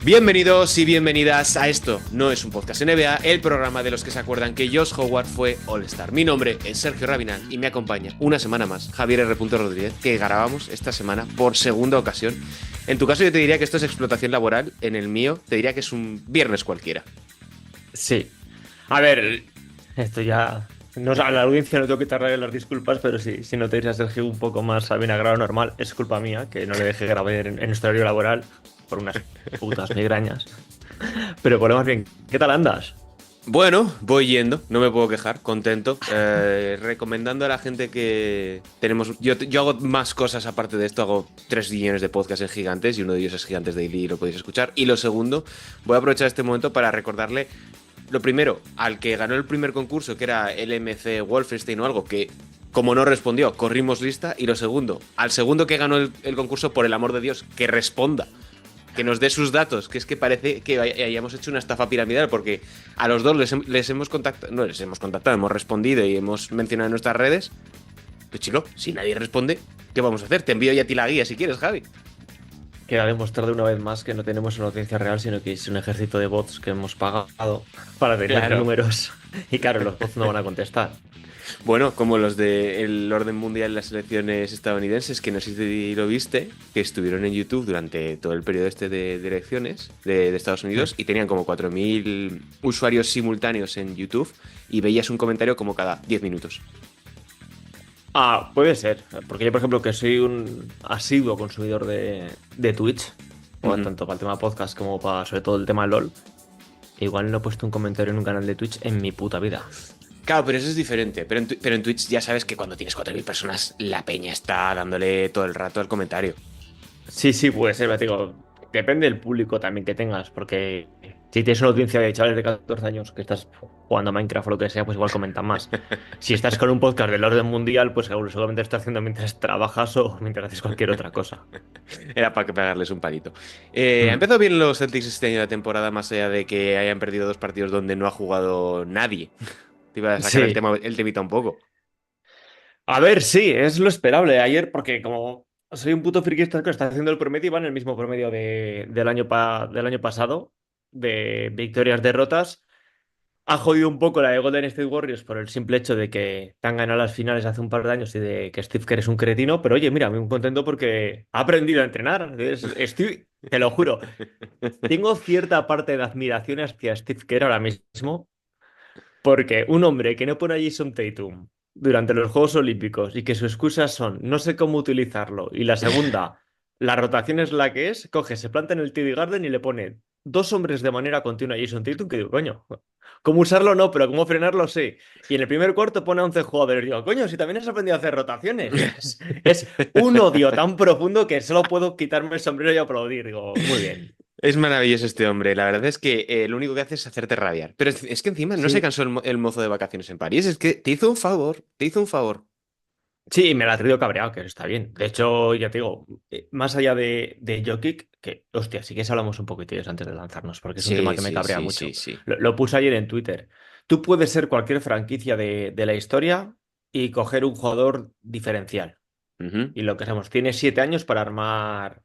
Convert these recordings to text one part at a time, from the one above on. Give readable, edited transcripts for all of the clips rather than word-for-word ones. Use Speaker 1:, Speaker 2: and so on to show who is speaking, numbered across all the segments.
Speaker 1: Bienvenidos y bienvenidas a Esto No Es Un Podcast NBA, el programa de los que se acuerdan que Josh Howard fue All-Star. Mi nombre es Sergio Rabinal y me acompaña una semana más Javier R. Rodríguez, que grabamos esta semana por segunda ocasión. En tu caso yo te diría que esto es explotación laboral, en el mío te diría que es un viernes cualquiera.
Speaker 2: Sí. A ver, esto ya... No, a la audiencia no tengo que tardarle las disculpas, pero sí, si no te dices a Sergio un poco más avinagrado normal, es culpa mía, que no le dejé grabar en nuestro horario laboral por unas putas migrañas. Pero ponemos bien, ¿qué tal andas?
Speaker 1: Bueno, voy yendo, no me puedo quejar, contento. Recomendando a la gente que tenemos... Yo hago más cosas aparte de esto, hago 3 millones de podcasts en Gigantes y uno de ellos es Gigantes Daily y lo podéis escuchar. Y lo segundo, voy a aprovechar este momento para recordarle, lo primero, al que ganó el primer concurso, que era el MC Wolfenstein o algo, que como no respondió, corrimos lista. Y lo segundo, al segundo que ganó el concurso, por el amor de Dios, que responda. Que nos dé sus datos, que es que parece que hayamos hecho una estafa piramidal, porque a los dos les hemos contactado, no les hemos contactado, hemos respondido y hemos mencionado en nuestras redes. Pero chico, si nadie responde, ¿qué vamos a hacer? Te envío ya a ti la guía si quieres, Javi.
Speaker 2: Queda demostrar de una vez más que no tenemos una audiencia real, sino que es un ejército de bots que hemos pagado para tener
Speaker 1: Claro.
Speaker 2: números. Y claro, los bots no van a contestar.
Speaker 1: Bueno, como los del orden mundial de las elecciones estadounidenses, que no sé si lo viste, que estuvieron en YouTube durante todo el periodo este de elecciones de Estados Unidos y tenían como 4.000 usuarios simultáneos en YouTube y veías un comentario como cada 10 minutos.
Speaker 2: Ah, puede ser. Porque yo, por ejemplo, que soy un asiduo consumidor de Twitch, tanto para el tema podcast como para, sobre todo, el tema LOL, igual no he puesto un comentario en un canal de Twitch en mi puta vida.
Speaker 1: Claro, pero eso es diferente. Pero en Twitch ya sabes que cuando tienes 4.000 personas, la peña está dándole todo el rato al comentario.
Speaker 2: Sí, puede ser, pero digo, depende del público también que tengas, porque si tienes una audiencia de chavales de 14 años que estás jugando a Minecraft o lo que sea, pues igual comentan más. Si estás con un podcast del orden mundial, pues seguramente estás haciendo mientras trabajas o mientras haces cualquier otra cosa.
Speaker 1: Era para pegarles un palito. Ha
Speaker 2: Mm.
Speaker 1: empezado bien los Celtics este año de temporada, más allá de que hayan perdido 2 partidos donde no ha jugado nadie. Te iba a sacar
Speaker 2: Sí.
Speaker 1: el temita un poco.
Speaker 2: A ver, sí, es lo esperable. Ayer, porque como soy un puto friquista que está haciendo el promedio, iba en el mismo promedio del año pasado, de victorias, derrotas. Ha jodido un poco la de Golden State Warriors por el simple hecho de que te han ganado las finales hace un par de años y de que Steve Kerr es un cretino, pero oye, mira, muy contento porque ha aprendido a entrenar. Te lo juro, tengo cierta parte de admiración hacia Steve Kerr ahora mismo, porque un hombre que no pone a Jason Tatum durante los Juegos Olímpicos y que sus excusas son no sé cómo utilizarlo, y la segunda, la rotación es la que es, coge, se planta en el TD Garden y le pone 2 hombres de manera continua a Jason Tatum, que digo, coño, cómo usarlo no, pero cómo frenarlo sí. Y en el primer cuarto pone a 11 jugadores. Digo, coño, si también has aprendido a hacer rotaciones. Es un odio tan profundo que solo puedo quitarme el sombrero y aplaudir. Digo, muy bien.
Speaker 1: Es maravilloso este hombre. La verdad es que lo único que hace es hacerte rabiar. Pero es que encima no se
Speaker 2: Sí.
Speaker 1: cansó el mozo de vacaciones en París. Es que te hizo un favor. Te hizo un favor.
Speaker 2: Sí, me la ha traído cabreado, que está bien. De hecho, ya te digo, más allá de Jokic, que, hostia, sí que hablamos un poquito de eso antes de lanzarnos, porque es un tema
Speaker 1: Sí,
Speaker 2: que me
Speaker 1: sí,
Speaker 2: cabrea
Speaker 1: sí, sí,
Speaker 2: mucho.
Speaker 1: sí.
Speaker 2: Lo puse ayer en Twitter. Tú puedes ser cualquier franquicia de la historia y coger un jugador diferencial.
Speaker 1: Ujú.
Speaker 2: Y lo que hacemos, tienes 7 años para armar.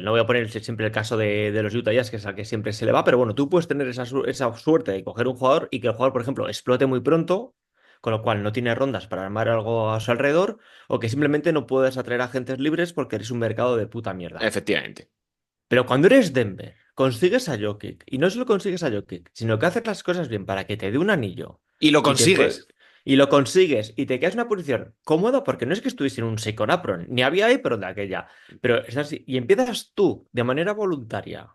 Speaker 2: No voy a poner siempre el caso de los Utah Jazz, que es al que siempre se le va, pero bueno, tú puedes tener esa suerte de coger un jugador y que el jugador, por ejemplo, explote muy pronto, con lo cual no tiene rondas para armar algo a su alrededor, o que simplemente no puedes atraer agentes libres porque eres un mercado de puta mierda.
Speaker 1: Efectivamente.
Speaker 2: Pero cuando eres Denver, consigues a Jokic, y no solo consigues a Jokic, sino que haces las cosas bien para que te dé un anillo
Speaker 1: Y lo
Speaker 2: y te
Speaker 1: consigues.
Speaker 2: puede- y lo consigues y te quedas en una posición cómoda porque no es que estuviese en un Seikon Apron, ni había Apron de aquella, pero es así. Y empiezas tú de manera voluntaria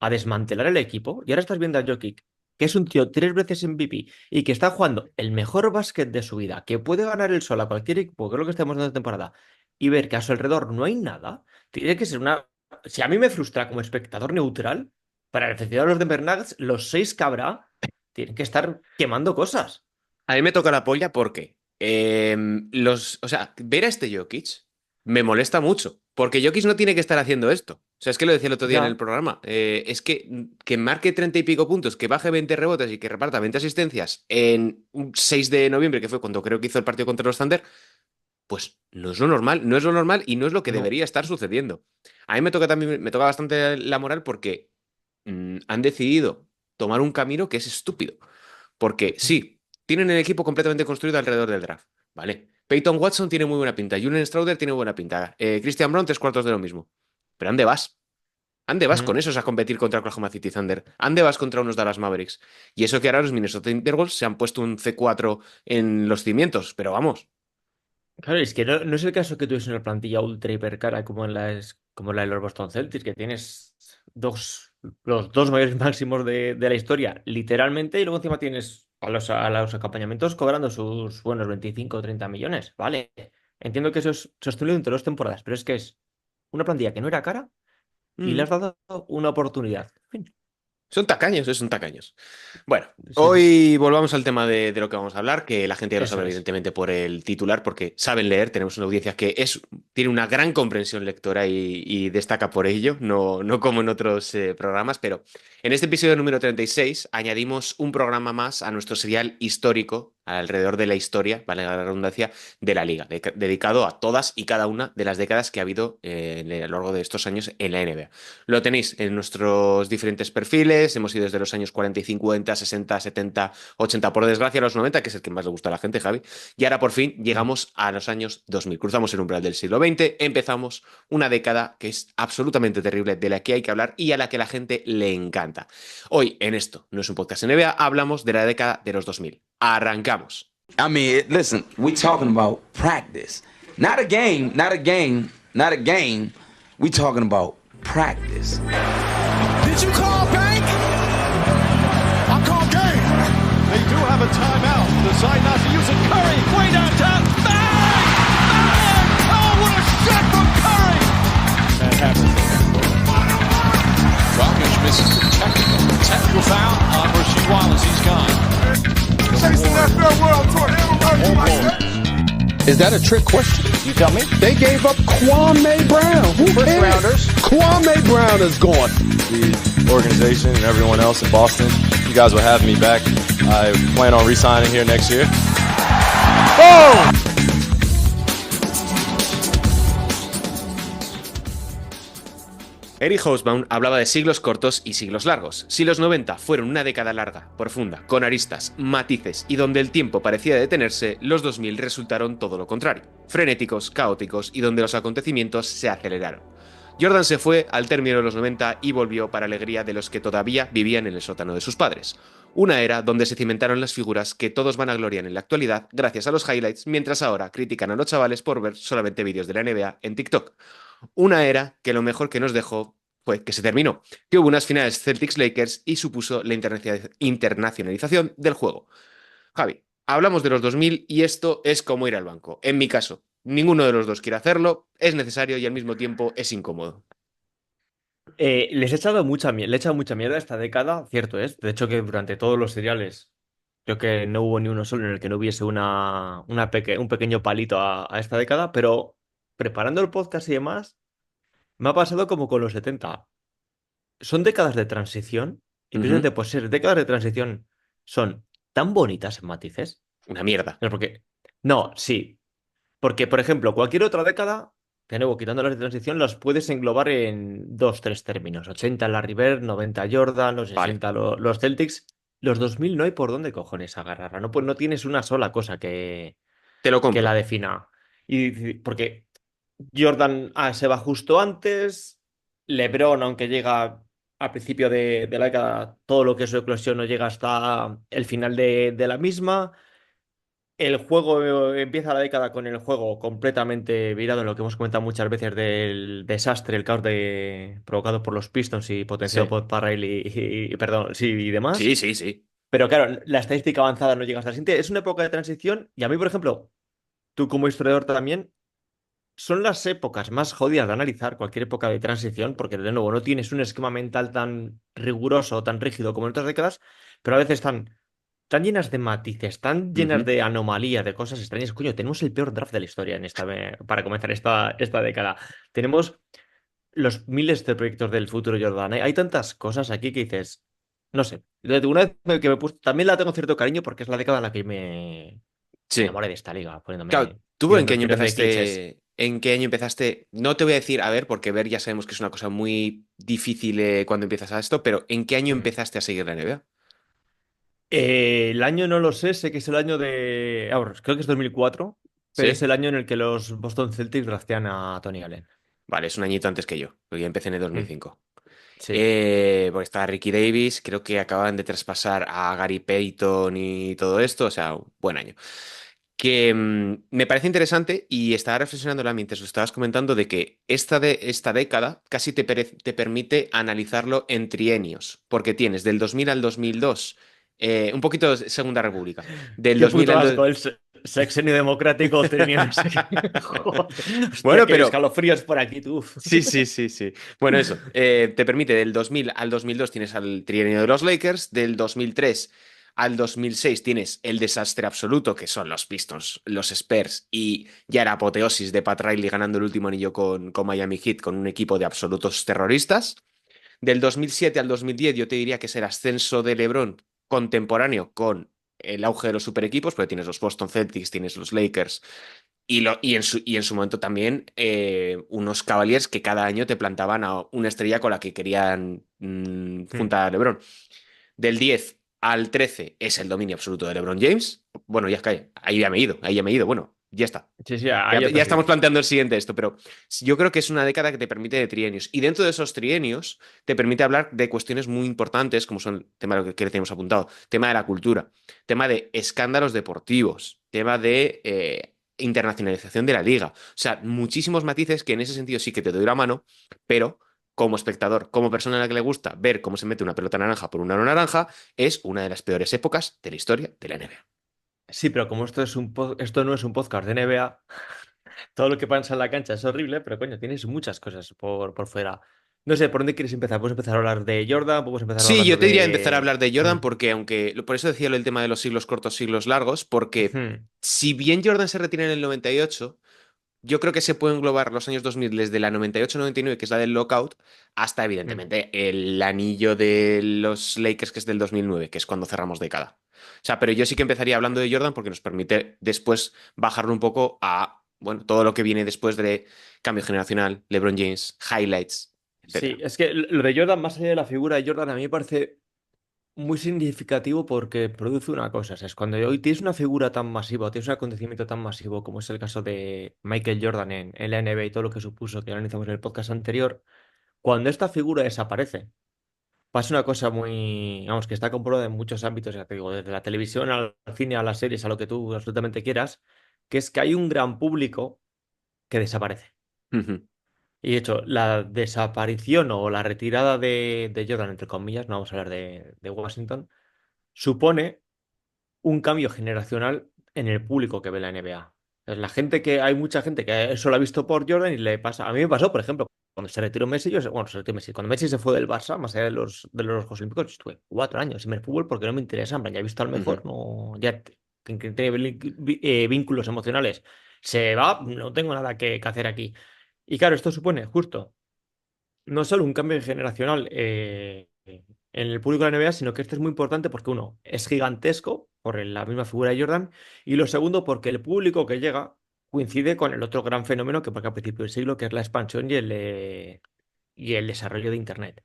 Speaker 2: a desmantelar el equipo y ahora estás viendo a Jokic, que es un tío 3 veces MVP y que está jugando el mejor básquet de su vida, que puede ganar el sol a cualquier equipo, que es lo que estamos dando esta temporada, y ver que a su alrededor no hay nada, tiene que ser una... Si a mí me frustra como espectador neutral, para el aficionado de los Denver Nuggets, los 6 que habrá tienen que estar quemando cosas.
Speaker 1: A mí me toca la polla porque o sea, ver a este Jokic me molesta mucho. Porque Jokic no tiene que estar haciendo esto. O sea, es que lo decía el otro día en el
Speaker 2: Ya.
Speaker 1: programa. Es que marque 30 y pico puntos, que baje 20 rebotes y que reparta 20 asistencias en un 6 de noviembre, que fue cuando creo que hizo el partido contra los Thunder, pues no es lo normal, no es lo normal y no es lo que
Speaker 2: No.
Speaker 1: debería estar sucediendo. A mí me toca también, me toca bastante la moral porque Han decidido tomar un camino que es estúpido. Porque sí, tienen el equipo completamente construido alrededor del draft, ¿vale? Peyton Watson tiene muy buena pinta, Julian Strouder tiene buena pinta, Christian Brown, tres cuartos de lo mismo. Pero ¿ande vas? ¿Ande vas con
Speaker 2: Mm.
Speaker 1: esos a competir contra Oklahoma City Thunder? ¿Ande vas contra unos Dallas Mavericks? Y eso que ahora los Minnesota Timberwolves se han puesto un C4 en los cimientos, pero vamos.
Speaker 2: Claro, es que no es el caso que tuvies una plantilla ultra hipercara como la de los Boston Celtics, que tienes los dos mayores máximos de la historia, literalmente, y luego encima tienes a los acompañamientos cobrando sus buenos 25 o 30 millones. Vale, entiendo que eso es sostenido entre dos temporadas, pero es que es una plantilla que no era cara y le
Speaker 1: Mm.
Speaker 2: has dado una oportunidad. En fin,
Speaker 1: Son tacaños. Bueno,
Speaker 2: sí, sí,
Speaker 1: hoy volvamos al tema de lo que vamos a hablar, que la gente ya lo
Speaker 2: eso
Speaker 1: sabe
Speaker 2: es.
Speaker 1: evidentemente por el titular, porque saben leer, tenemos una audiencia que tiene una gran comprensión lectora y destaca por ello, no como en otros programas, pero en este episodio número 36 añadimos un programa más a nuestro serial histórico, alrededor de la historia, vale la redundancia, de la liga, dedicado a todas y cada una de las décadas que ha habido a lo largo de estos años en la NBA. Lo tenéis en nuestros diferentes perfiles. Hemos ido desde los años 40 y 50, 60, 70, 80, por desgracia, a los 90, que es el que más le gusta a la gente, Javi. Y ahora por fin
Speaker 2: Mm.
Speaker 1: llegamos a los años 2000. Cruzamos el umbral del siglo XX. Empezamos una década que es absolutamente terrible, de la que hay que hablar y a la que la gente le encanta. Hoy, en esto, no es un podcast NBA, hablamos de la década de los 2000. Arrancamos.
Speaker 3: I mean, listen, we talking about practice. Not a game, not a game, not a game. We talking about practice.
Speaker 4: Did you call bank? I call game. They do have a timeout. Decide not to use it. Curry, way downtown. Bang! Bang! Oh, what a shot from Curry! That happens. Dragic misses the technical foul on Rasheed Wallace. He's gone.
Speaker 5: Chasing that farewell tour. They don't know you like that.
Speaker 6: Is that a trick question?
Speaker 4: You tell me.
Speaker 6: They gave up Kwame Brown. Who
Speaker 4: First
Speaker 6: cares?
Speaker 4: rounders.
Speaker 6: Kwame Brown is gone.
Speaker 7: The organization and everyone else in Boston, you guys will have me back. I plan on re-signing here next year.
Speaker 1: Eric Hobsbawm hablaba de siglos cortos y siglos largos. Si los 90 fueron una década larga, profunda, con aristas, matices y donde el tiempo parecía detenerse, los 2000 resultaron todo lo contrario. Frenéticos, caóticos y donde los acontecimientos se aceleraron. Jordan se fue al término de los 90 y volvió para alegría de los que todavía vivían en el sótano de sus padres. Una era donde se cimentaron las figuras que todos van a gloriar en la actualidad gracias a los highlights, mientras ahora critican a los chavales por ver solamente vídeos de la NBA en TikTok. Una era que lo mejor que nos dejó fue que se terminó, que hubo unas finales Celtics-Lakers y supuso la internacionalización del juego. Javi, hablamos de los 2000 y esto es como ir al banco. En mi caso, ninguno de los dos quiere hacerlo, es necesario y al mismo tiempo es incómodo.
Speaker 2: Les he echado le he echado mucha mierda esta década, cierto es. De hecho, que durante todos los seriales, creo que no hubo ni uno solo en el que no hubiese un pequeño palito a esta década, pero preparando el podcast y demás, me ha pasado como con los 70. Son décadas de transición, y
Speaker 1: Ujú.
Speaker 2: precisamente por ser décadas de transición, son tan bonitas en matices.
Speaker 1: Una mierda.
Speaker 2: No, no, sí. Porque, por ejemplo, cualquier otra década, de nuevo, quitando las de transición, las puedes englobar en dos, tres términos. 80 Larry Bird, 90 Jordan, los
Speaker 1: Vale,
Speaker 2: 60 los Celtics. Los 2000 no hay por dónde cojones agarrarla. No, pues no tienes una sola cosa
Speaker 1: te lo
Speaker 2: que la
Speaker 1: compro.
Speaker 2: defina. Y porque Jordan se va justo antes, LeBron, aunque llega al principio de la década, todo lo que es su eclosión no llega hasta el final de la misma. El juego empieza la década con el juego completamente virado en lo que hemos comentado muchas veces del desastre, el caos provocado por los Pistons y potenciado
Speaker 1: Sí,
Speaker 2: por Parrail perdón, sí, y demás.
Speaker 1: sí, sí, sí.
Speaker 2: Pero claro, la estadística avanzada no llega hasta el siguiente. Es una época de transición y a mí, por ejemplo, tú como historiador también, son las épocas más jodidas de analizar cualquier época de transición, porque de nuevo no tienes un esquema mental tan riguroso, tan rígido como en otras décadas, pero a veces tan llenas de matices, tan llenas
Speaker 1: Ujú.
Speaker 2: de anomalías, de cosas extrañas. Coño, tenemos el peor draft de la historia para comenzar esta década. Tenemos los miles de proyectos del futuro Jordan. Hay tantas cosas aquí que dices, no sé. Una vez que me puse, también la tengo cierto cariño porque es la década en la que me
Speaker 1: Sí.
Speaker 2: enamoré de esta liga,
Speaker 1: Claro,
Speaker 2: poniéndome,
Speaker 1: ¿tú en qué año
Speaker 2: tirándome clichés.
Speaker 1: ¿En qué año empezaste? No te voy a decir, a ver, porque ver ya sabemos que es una cosa muy difícil cuando empiezas a esto, pero ¿en qué año
Speaker 2: Mm.
Speaker 1: empezaste a seguir la NBA?
Speaker 2: El año no lo sé que es el año de... bueno, creo que es 2004, pero es
Speaker 1: ¿Sí?
Speaker 2: el año en el que los Boston Celtics draftean a Tony Allen.
Speaker 1: Vale, es un añito antes que yo, porque yo empecé en el
Speaker 2: Mm.
Speaker 1: 2005.
Speaker 2: Sí.
Speaker 1: Porque estaba Ricky Davis, creo que acaban de traspasar a Gary Payton y todo esto, o sea, un buen año. Que me parece interesante y estaba reflexionando mientras lo estabas comentando de que esta década casi te permite analizarlo en trienios, porque tienes del 2000 al 2002, un poquito de Segunda República, del
Speaker 2: Qué
Speaker 1: 2000
Speaker 2: puto
Speaker 1: al...
Speaker 2: asco el sexenio democrático trienio, no sé qué. Joder. Hostia,
Speaker 1: Bueno,
Speaker 2: qué
Speaker 1: pero
Speaker 2: escalofríos por aquí, tú.
Speaker 1: sí, sí, sí, sí. Bueno, eso, te permite del 2000 al 2002 tienes al trienio de los Lakers, del 2003 al 2006 tienes el desastre absoluto, que son los Pistons, los Spurs, y ya era apoteosis de Pat Riley ganando el último anillo con Miami Heat, con un equipo de absolutos terroristas. Del 2007 al 2010 yo te diría que es el ascenso de LeBron contemporáneo con el auge de los super equipos, porque tienes los Boston Celtics, tienes los Lakers, y en su momento también unos Cavaliers que cada año te plantaban a una estrella con la que querían
Speaker 2: Hmm.
Speaker 1: juntar a LeBron. Del 10 al 13 es el dominio absoluto de LeBron James. Bueno, ya es que ahí ya me he ido, ahí ya me he ido. Bueno, ya está.
Speaker 2: Sí, sí,
Speaker 1: Ya,
Speaker 2: ahí ya te
Speaker 1: ya
Speaker 2: has
Speaker 1: estamos
Speaker 2: ido.
Speaker 1: planteando el siguiente esto, pero yo creo que es una década que te permite de trienios. Y dentro de esos trienios te permite hablar de cuestiones muy importantes, como son el tema de lo que le tenemos apuntado, tema de la cultura, tema de escándalos deportivos, tema de internacionalización de la liga. O sea, muchísimos matices que en ese sentido sí que te doy la mano, pero como espectador, como persona a la que le gusta ver cómo se mete una pelota naranja por un aro naranja, es una de las peores épocas de la historia de la NBA.
Speaker 2: Sí, pero como esto no es un podcast de NBA, todo lo que pasa en la cancha es horrible, pero coño, tienes muchas cosas por fuera. No sé, ¿por dónde quieres empezar? ¿Puedes empezar a hablar de Jordan? ¿Podemos empezar
Speaker 1: Sí,
Speaker 2: hablando
Speaker 1: yo te diría empezar a
Speaker 2: de...
Speaker 1: hablar de
Speaker 2: Mm.
Speaker 1: Jordan porque aunque, por eso decía lo del tema de los siglos cortos, siglos largos, porque
Speaker 2: Hmm.
Speaker 1: si bien Jordan se retira en el 98, yo creo que se puede englobar los años 2000 desde la 98-99, que es la del lockout, hasta
Speaker 2: Hmm.
Speaker 1: evidentemente el anillo de los Lakers, que es del 2009, que es cuando cerramos década. O sea, pero yo sí que empezaría hablando de Jordan porque nos permite después bajarlo un poco a, bueno, todo lo que viene después de cambio generacional, LeBron James, highlights,
Speaker 2: Sí,
Speaker 1: etcétera.
Speaker 2: es que lo de Jordan, más allá de la figura de Jordan, a mí me parece muy significativo porque produce una cosa. O sea, es cuando hoy tienes una figura tan masiva, o tienes un acontecimiento tan masivo como es el caso de Michael Jordan en la NBA y todo lo que supuso, que lo analizamos en el podcast anterior, cuando esta figura desaparece, pasa una cosa muy, vamos, que está comprobada en muchos ámbitos, ya te digo, desde la televisión al cine, a las series, a lo que tú absolutamente quieras, que es que hay un gran público que desaparece.
Speaker 1: Ujú,
Speaker 2: Y de hecho, la desaparición o la retirada de Jordan, entre comillas, no vamos a hablar de Washington, supone un cambio generacional en el público que ve la NBA. Entonces, hay mucha gente que eso lo ha visto por Jordan y le pasa. A mí me pasó, por ejemplo, cuando se retiró Messi, bueno, se retiró Messi, cuando Messi se fue del Barça, más allá de los Juegos Olímpicos, yo estuve 4 años sin ver fútbol porque no me interesa, en plan, ya he visto al
Speaker 1: ujú.
Speaker 2: mejor, no, ya que tiene vínculos emocionales. Se va, no tengo nada que hacer aquí. Y claro, esto supone justo no solo un cambio generacional en el público de la NBA, sino que este es muy importante porque uno, es gigantesco por la misma figura de Jordan, y lo segundo, porque el público que llega coincide con el otro gran fenómeno que pasó a principios del siglo, que es la expansión y el desarrollo de Internet.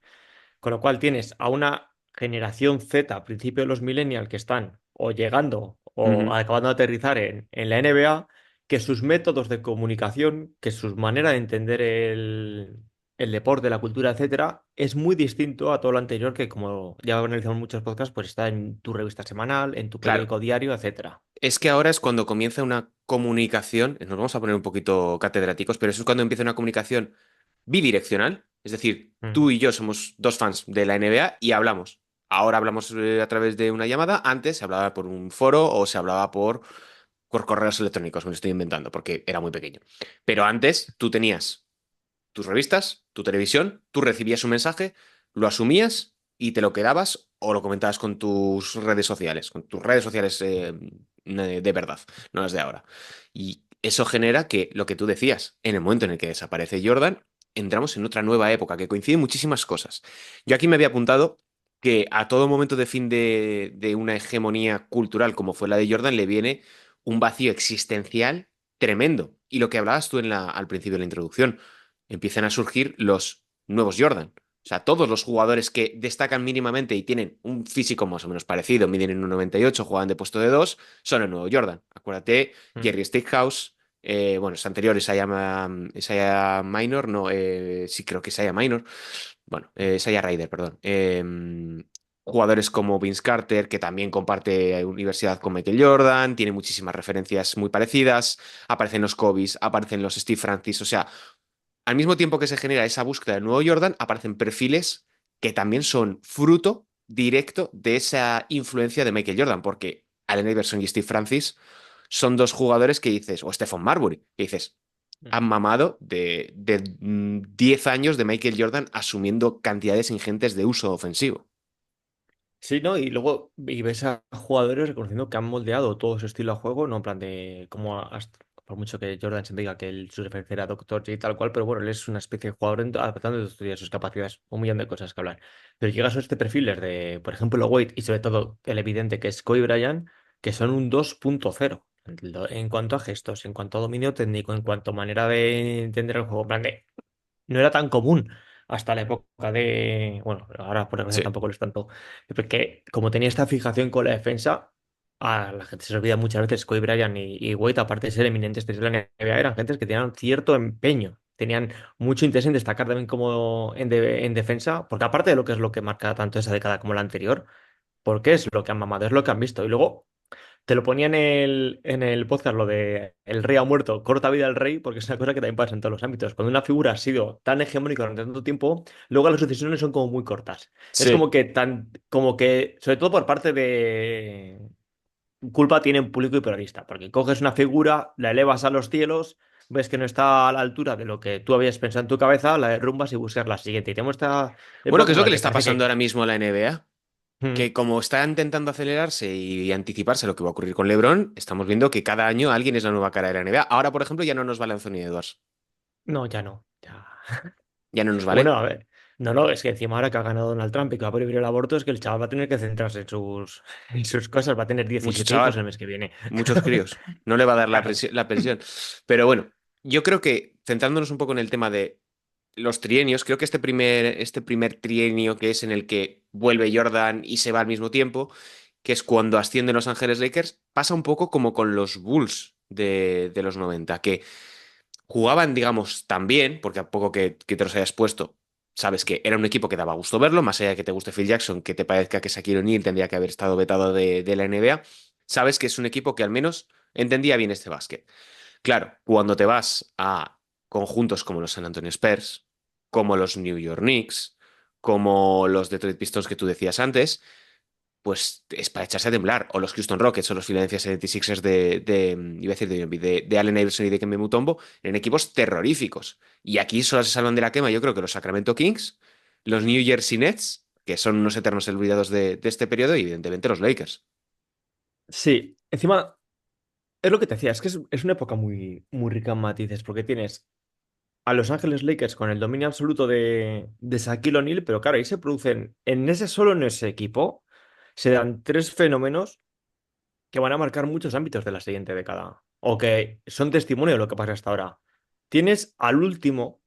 Speaker 2: Con lo cual tienes a una generación Z, a principio de los millennials, que están o llegando o
Speaker 1: Ujú.
Speaker 2: acabando de aterrizar en la NBA, que sus métodos de comunicación, que su manera de entender el deporte, la cultura, etcétera, es muy distinto a todo lo anterior que, como ya analizamos en muchos podcasts, pues está en tu revista semanal, en tu
Speaker 1: Claro.
Speaker 2: periódico diario, etcétera.
Speaker 1: Es que ahora es cuando comienza una comunicación, nos vamos a poner un poquito catedráticos, pero eso es cuando empieza una comunicación bidireccional, es decir,
Speaker 2: Mm.
Speaker 1: tú y yo somos dos fans de la NBA y hablamos. Ahora hablamos a través de una llamada, antes se hablaba por un foro o se hablaba por correos electrónicos, me lo estoy inventando porque era muy pequeño. Pero antes tú tenías tus revistas, tu televisión, tú recibías un mensaje, lo asumías y te lo quedabas o lo comentabas con tus redes sociales de verdad, no las de ahora. Y eso genera que lo que tú decías, en el momento en el que desaparece Jordan, entramos en otra nueva época que coincide muchísimas cosas. Yo aquí me había apuntado que a todo momento de fin de una hegemonía cultural como fue la de Jordan le viene un vacío existencial tremendo. Y lo que hablabas tú al principio de la introducción, empiezan a surgir los nuevos Jordan. O sea, todos los jugadores que destacan mínimamente y tienen un físico más o menos parecido, miden en 1,98, juegan de puesto de 2, son el nuevo Jordan. Acuérdate, Jerry Stackhouse, bueno, es anterior, Isaiah Minor, no, sí creo que Isaiah Minor, bueno, Isaiah Ryder, perdón. Jugadores como Vince Carter, que también comparte universidad con Michael Jordan, tiene muchísimas referencias muy parecidas, aparecen los Kobe's, aparecen los Steve Francis, o sea, al mismo tiempo que se genera esa búsqueda del nuevo Jordan, aparecen perfiles que también son fruto directo de esa influencia de Michael Jordan, porque Allen Iverson y Steve Francis son dos jugadores que dices, o Stephon Marbury, que dices, han mamado de 10 años de Michael Jordan asumiendo cantidades ingentes de uso ofensivo.
Speaker 2: Sí, ¿no? Y luego ves a jugadores reconociendo que han moldeado todo su estilo de juego, no en plan de como por mucho que Jordan siempre diga que su referencia era Dr. J y tal cual, pero bueno, él es una especie de jugador adaptando de estudiar sus capacidades, un millón de cosas que hablar. Pero llegas a este perfil de, por ejemplo, Wade y sobre todo el evidente que es Kobe Bryant, que son un 2.0 en cuanto a gestos, en cuanto a dominio técnico, en cuanto a manera de entender el juego. En plan de, no era tan común hasta la época de. Bueno, ahora por desgracia
Speaker 1: Sí.
Speaker 2: tampoco lo es tanto. Porque como tenía esta fijación con la defensa, a la gente se le olvida muchas veces Kobe Bryant y Wade, aparte de ser eminentes desde la NBA, eran gentes que tenían cierto empeño. Tenían mucho interés en destacar también como en defensa, porque aparte de lo que es lo que marca tanto esa década como la anterior, porque es lo que han mamado, es lo que han visto. Y luego te lo ponía en el podcast, lo de el rey ha muerto, corta vida al rey, porque es una cosa que también pasa en todos los ámbitos. Cuando una figura ha sido tan hegemónica durante tanto tiempo, luego las sucesiones son como muy cortas. Es
Speaker 1: Sí.
Speaker 2: como que, sobre todo por parte de culpa tiene un público y periodista, porque coges una figura, la elevas a los cielos, ves que no está a la altura de lo que tú habías pensado en tu cabeza, la derrumbas y buscas la siguiente. Y tenemos esta
Speaker 1: Bueno, ¿qué
Speaker 2: época
Speaker 1: es
Speaker 2: en
Speaker 1: lo
Speaker 2: la
Speaker 1: que le
Speaker 2: que
Speaker 1: está
Speaker 2: parece
Speaker 1: pasando
Speaker 2: que.
Speaker 1: ahora mismo a la NBA?
Speaker 2: Mm.
Speaker 1: Que como está intentando acelerarse y anticiparse a lo que va a ocurrir con LeBron, estamos viendo que cada año alguien es la nueva cara de la NBA. Ahora, por ejemplo, ya no nos vale Anthony Edwards.
Speaker 2: No, ya no. Ya.
Speaker 1: Ya no nos
Speaker 2: Bueno,
Speaker 1: vale.
Speaker 2: a ver. No, no, es que encima ahora que ha ganado Donald Trump y que va a prohibir el aborto, es que el chaval va a tener que centrarse en sus cosas, va a tener
Speaker 1: Mucho
Speaker 2: 17 hijos el
Speaker 1: chaval,
Speaker 2: mes que viene.
Speaker 1: muchos críos. No le va a dar
Speaker 2: Claro.
Speaker 1: la pensión. Pero bueno, yo creo que centrándonos un poco en el tema de los trienios, creo que este primer trienio que es en el que vuelve Jordan y se va al mismo tiempo, que es cuando ascienden Los Ángeles Lakers, pasa un poco como con los Bulls de los 90 que jugaban, digamos, tan bien, porque a poco que te los hayas puesto, sabes que era un equipo que daba gusto verlo, más allá de que te guste Phil Jackson, que te parezca que Shaquille O'Neal tendría que haber estado vetado de la NBA, sabes que es un equipo que al menos entendía bien este básquet. Claro, cuando te vas a conjuntos como los San Antonio Spurs, como los New York Knicks, como los Detroit Pistons que tú decías antes, pues es para echarse a temblar. O los Houston Rockets o los Philadelphia 76ers iba a decir de Allen Iverson y de Kemba Mutombo, en equipos terroríficos. Y aquí solo se salvan de la quema, yo creo que los Sacramento Kings, los New Jersey Nets, que son unos eternos olvidados de este periodo, y evidentemente los Lakers.
Speaker 2: Sí, encima, es lo que te decía, es que es una época muy, muy rica en matices, porque tienes a Los Ángeles Lakers con el dominio absoluto de Shaquille O'Neal, pero claro, ahí se producen, solo en ese equipo, se dan tres fenómenos que van a marcar muchos ámbitos de la siguiente década, o que son testimonio de lo que pasa hasta ahora. Tienes al último,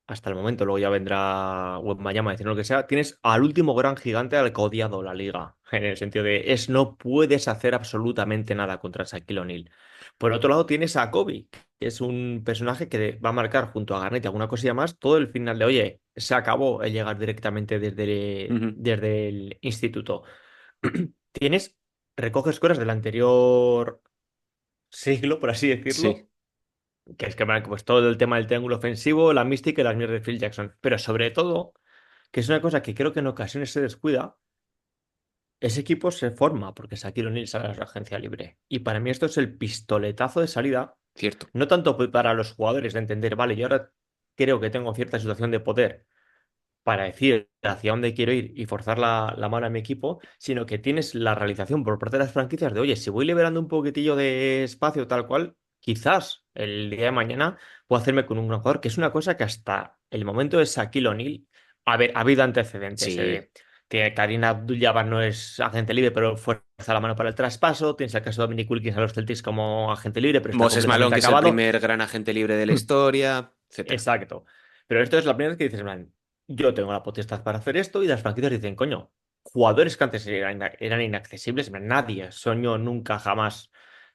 Speaker 2: hasta el momento, luego ya vendrá Wembanyama a decir lo que sea, tienes al último gran gigante al que ha odiado la liga, en el sentido de no puedes hacer absolutamente nada contra Shaquille O'Neal. Por otro lado, tienes a Kobe, que es un personaje que va a marcar junto a Garnett y alguna cosilla más todo el final de, oye, se acabó el llegar directamente desde,
Speaker 1: Ujú.
Speaker 2: desde el instituto. Tienes, recoges cosas del anterior siglo, por así
Speaker 1: Sí,
Speaker 2: decirlo, que es que pues todo el tema del triángulo ofensivo, la mística y las mierdas de Phil Jackson. Pero sobre todo, que es una cosa que creo que en ocasiones se descuida, ese equipo se forma porque Shaquille O'Neal sale a la agencia libre. Y para mí esto es el pistoletazo de salida,
Speaker 1: cierto.
Speaker 2: no tanto para los jugadores de entender, vale, yo ahora creo que tengo cierta situación de poder para decir hacia dónde quiero ir y forzar la mano a mi equipo, sino que tienes la realización por parte de las franquicias de, oye, si voy liberando un poquitillo de espacio tal cual, quizás el día de mañana puedo hacerme con un gran jugador, que es una cosa que hasta el momento de Shaquille O'Neal, a ver, ha habido antecedentes.
Speaker 1: Sí.
Speaker 2: Kareem Abdul-Jabbar no es agente libre, pero fuerza la mano para el traspaso. Tienes el caso de Dominic Wilkins a los Celtics como agente libre, pero está
Speaker 1: Moses Malone,
Speaker 2: completamente
Speaker 1: que es el
Speaker 2: acabado.
Speaker 1: primer gran agente libre de la historia, etcétera.
Speaker 2: Exacto. Pero esto es la primera vez que dices, en plan, yo tengo la potestad para hacer esto y las franquicias dicen, coño, jugadores que antes eran inaccesibles, en plan, nadie soñó nunca jamás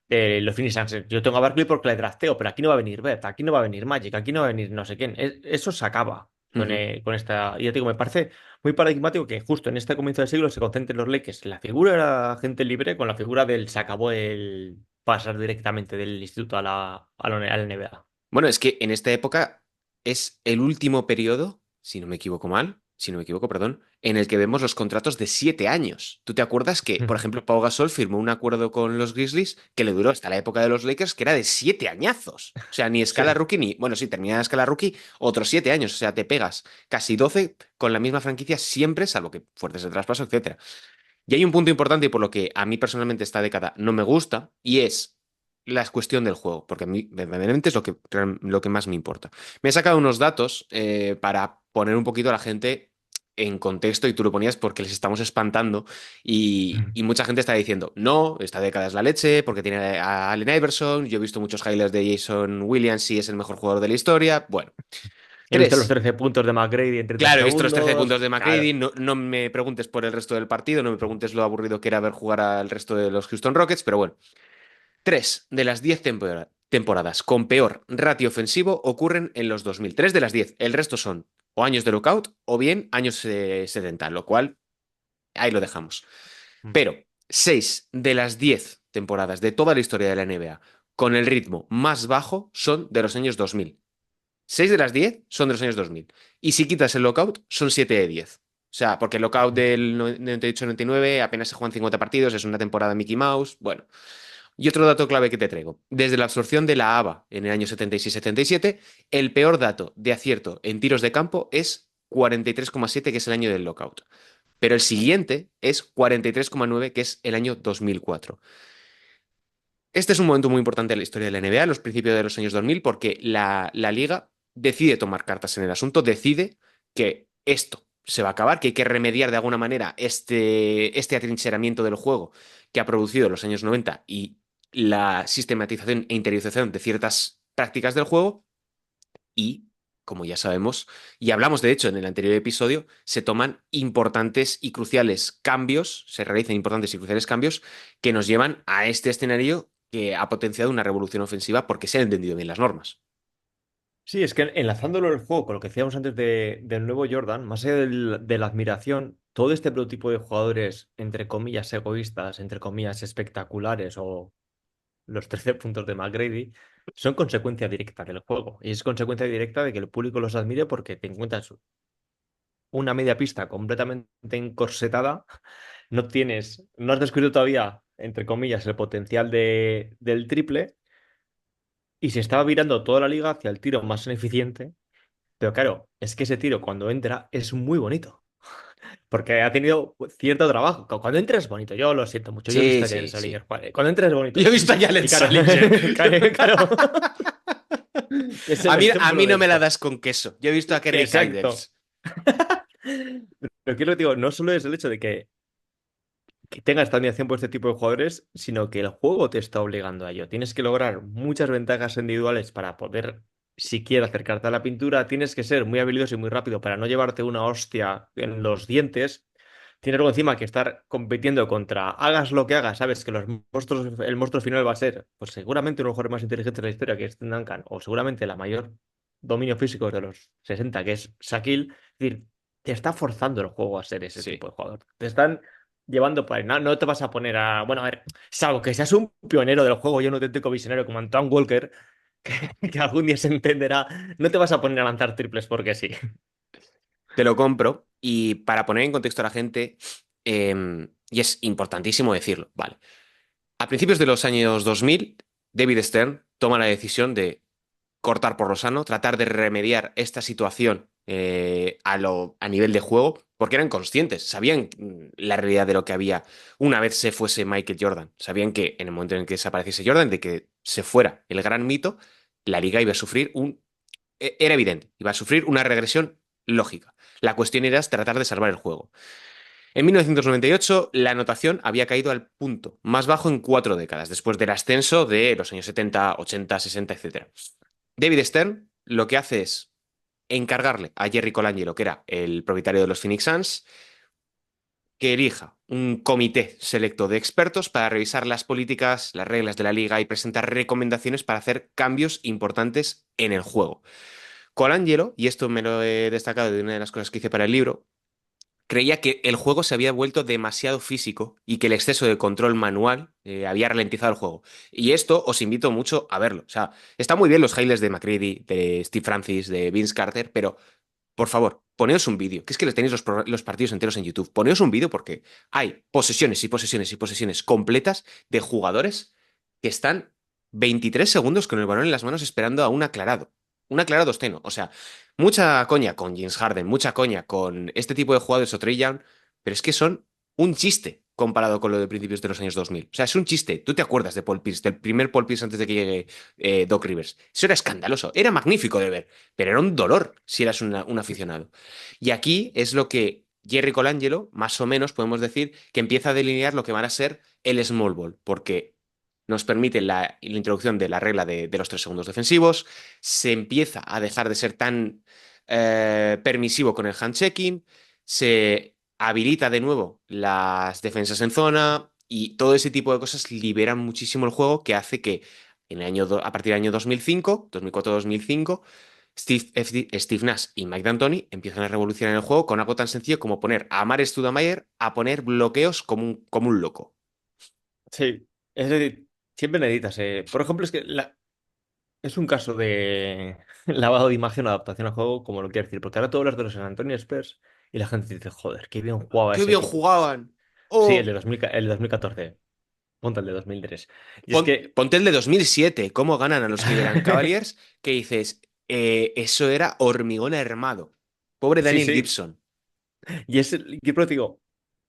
Speaker 2: los Phoenix Suns. Yo tengo a Barkley porque le drafteo, pero aquí no va a venir Beth, aquí no va a venir Magic, aquí no va a venir no sé quién. Eso se acaba con esta. Y ya te digo, me parece muy paradigmático que justo en este comienzo del siglo se concentren los Lakers. La figura de la gente libre con la figura del se acabó el pasar directamente del instituto a la NBA.
Speaker 1: Bueno, es que en esta época es el último periodo, si no me equivoco mal, si no me equivoco, perdón, en el que vemos los contratos de 7 años. ¿Tú te acuerdas que, por ejemplo, Pau Gasol firmó un acuerdo con los Grizzlies que le duró hasta la época de los Lakers, que era de 7 añazos? O sea, ni escala
Speaker 2: Sí.
Speaker 1: rookie, ni. Bueno, sí, termina la escala rookie, otros 7 años. O sea, te pegas casi 12 con la misma franquicia siempre, salvo que fuertes de traspaso, etcétera. Y hay un punto importante y por lo que a mí personalmente esta década no me gusta, y es la cuestión del juego, porque a mí verdaderamente es lo que más me importa. Me he sacado unos datos para poner un poquito a la gente en contexto, y tú lo ponías porque les estamos espantando y mucha gente está diciendo, no, esta década es la leche porque tiene a Allen Iverson, yo he visto muchos highlights de Jason Williams y es el mejor jugador de la historia. Bueno,
Speaker 2: He visto los
Speaker 1: 3.
Speaker 2: 13 puntos de McGrady en 30
Speaker 1: Claro, he visto los 13
Speaker 2: segundos.
Speaker 1: puntos de McGrady.
Speaker 2: Claro.
Speaker 1: No me preguntes por el resto del partido, no me preguntes lo aburrido que era ver jugar al resto de los Houston Rockets, pero bueno. 3 de las 10 temporadas con peor ratio ofensivo ocurren en los 2000. 3 de las 10. El resto son o años de lockout o bien años 70, lo cual ahí lo dejamos. Pero 6 de las 10 temporadas de toda la historia de la NBA con el ritmo más bajo son de los años 2000. 6 de las 10 son de los años 2000. Y si quitas el lockout, son 7 de 10. O sea, porque el lockout del 98-99 apenas se juegan 50 partidos, es una temporada Mickey Mouse. Bueno. Y otro dato clave que te traigo. Desde la absorción de la ABA en el año 76-77, el peor dato de acierto en tiros de campo es 43,7, que es el año del lockout. Pero el siguiente es 43,9, que es el año 2004. Este es un momento muy importante en la historia de la NBA, los principios de los años 2000, porque la liga decide tomar cartas en el asunto, decide que esto se va a acabar, que hay que remediar de alguna manera este atrincheramiento del juego que ha producido en los años 90 y la sistematización e interiorización de ciertas prácticas del juego. Y, como ya sabemos, y hablamos de hecho en el anterior episodio, se toman importantes y cruciales cambios, se realizan importantes y cruciales cambios que nos llevan a este escenario que ha potenciado una revolución ofensiva porque se han entendido bien las normas.
Speaker 2: Sí, es que enlazándolo el juego con lo que decíamos antes del nuevo Jordan, más allá de la admiración, todo este prototipo de jugadores, entre comillas, egoístas, entre comillas, espectaculares, o los 13 puntos de McGrady, son consecuencia directa del juego. Y es consecuencia directa de que el público los admire porque te encuentras una media pista completamente encorsetada, no has descubierto todavía, entre comillas, el potencial del triple, y se estaba virando toda la liga hacia el tiro más ineficiente. Pero claro, es que ese tiro cuando entra es muy bonito. Porque ha tenido cierto trabajo. Cuando entra es bonito. Yo lo siento mucho. Yo he visto
Speaker 1: Sí,
Speaker 2: a Jalen
Speaker 1: sí, sí.
Speaker 2: Salinger. Cuando entra es bonito.
Speaker 1: Yo he visto a Jalen
Speaker 2: Y claro,
Speaker 1: Salinger.
Speaker 2: claro. Es el
Speaker 1: A
Speaker 2: ejemplo
Speaker 1: mí
Speaker 2: de
Speaker 1: no me la
Speaker 2: esto.
Speaker 1: das con queso. Yo he visto a Kerry
Speaker 2: Exacto.
Speaker 1: Kyders.
Speaker 2: Pero quiero digo, no solo es el hecho de que tengas esta admiración por este tipo de jugadores, sino que el juego te está obligando a ello. Tienes que lograr muchas ventajas individuales para poder siquiera acercarte a la pintura. Tienes que ser muy habilidoso y muy rápido para no llevarte una hostia en los dientes. Tienes luego encima que estar compitiendo contra, hagas lo que hagas, sabes que el monstruo final va a ser, pues seguramente uno de los jugadores más inteligentes de la historia, que es Tim Duncan, o seguramente la mayor dominio físico de los 60, que es Shaquille. Es decir, te está forzando el juego a ser ese
Speaker 1: Sí.
Speaker 2: tipo de jugador. Te están llevando por ahí. No te vas a poner a. Bueno, a ver, salvo que seas un pionero del juego y un auténtico visionario como Antoine Walker, que algún día se entenderá, no te vas a poner a lanzar triples porque sí.
Speaker 1: Te lo compro. Y para poner en contexto a la gente, y es importantísimo decirlo, vale. A principios de los años 2000, David Stern toma la decisión de cortar por lo sano, tratar de remediar esta situación a nivel de juego, porque eran conscientes, sabían la realidad de lo que había una vez se fuese Michael Jordan. Sabían que en el momento en que desapareciese Jordan, de que se fuera el gran mito, la liga iba a sufrir era evidente, iba a sufrir una regresión lógica. La cuestión era tratar de salvar el juego. En 1998, la anotación había caído al punto más bajo en 4 décadas, después del ascenso de los años 70, 80, 60, etc. David Stern lo que hace es encargarle a Jerry Colangelo, que era el propietario de los Phoenix Suns, que elija un comité selecto de expertos para revisar las políticas, las reglas de la liga y presentar recomendaciones para hacer cambios importantes en el juego. Colangelo, y esto me lo he destacado de una de las cosas que hice para el libro, creía que el juego se había vuelto demasiado físico y que el exceso de control manual había ralentizado el juego. Y esto os invito mucho a verlo. O sea, está muy bien los highlights de McCready, de Steve Francis, de Vince Carter, pero por favor, poneos un vídeo, que es que les tenéis los partidos enteros en YouTube. Poneos un vídeo porque hay posesiones y posesiones y posesiones completas de jugadores que están 23 segundos con el balón en las manos esperando a un aclarado. Un aclarado osteno. O sea, mucha coña con James Harden, mucha coña con este tipo de jugadores o Trae Young, pero es que son un chiste comparado con lo de principios de los años 2000. O sea, es un chiste. Tú te acuerdas de Paul Pierce, del primer Paul Pierce antes de que llegue Doc Rivers. Eso era escandaloso, era magnífico de ver, pero era un dolor si eras un aficionado. Y aquí es lo que Jerry Colangelo, más o menos podemos decir, que empieza a delinear lo que van a ser el small ball, porque nos permite la introducción de la regla de los 3 segundos defensivos, se empieza a dejar de ser tan permisivo con el hand-checking, se habilita de nuevo las defensas en zona y todo ese tipo de cosas liberan muchísimo el juego que hace que a partir del año 2005, 2004-2005, Steve Nash y Mike D'Antoni empiezan a revolucionar el juego con algo tan sencillo como poner a Amare Stoudemire a poner bloqueos como un loco.
Speaker 2: Sí, es decir, siempre necesitas. Por ejemplo, es que es un caso de lavado de imagen o adaptación al juego, como lo quiero decir, porque ahora tú hablas de los San Antonio Spurs y la gente dice, joder, qué bien jugaba
Speaker 1: ¡Qué
Speaker 2: ese
Speaker 1: bien
Speaker 2: equipo.
Speaker 1: jugaban!
Speaker 2: Sí, el
Speaker 1: ¡Oh!
Speaker 2: de 2000, el de 2014. Ponte el de 2003. Y es que,
Speaker 1: Ponte el de 2007, cómo ganan a los Cleveland Cavaliers, que dices, eso era hormigón armado. Pobre
Speaker 2: sí,
Speaker 1: Daniel
Speaker 2: sí.
Speaker 1: Gibson.
Speaker 2: Y es el equipo, digo,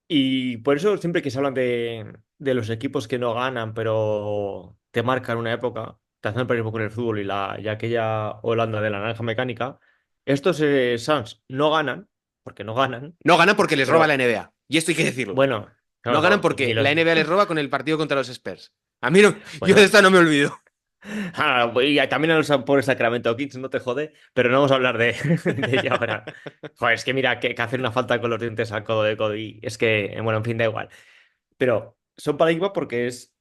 Speaker 2: y por eso siempre que se hablan de los equipos que no ganan, pero te marcan una época, te hacen perder un poco en el fútbol y aquella Holanda de la naranja mecánica, estos Suns no ganan, porque no ganan,
Speaker 1: No ganan porque les roba la
Speaker 2: pero
Speaker 1: NBA. Y esto hay que decirlo.
Speaker 2: bueno,
Speaker 1: No
Speaker 2: claro,
Speaker 1: ganan
Speaker 2: no, ni
Speaker 1: porque
Speaker 2: los...
Speaker 1: la NBA les roba con el partido contra los Spurs. A mí no, yo de
Speaker 2: Bueno,
Speaker 1: esta no me olvido.
Speaker 2: y también a los pobres Sacramento Kings, no te jode, pero no vamos a hablar de ello ahora. Joder, es que mira, que hacer una falta con los dientes al codo de Cody, es que, bueno, en fin, da igual. Pero son paradigma porque es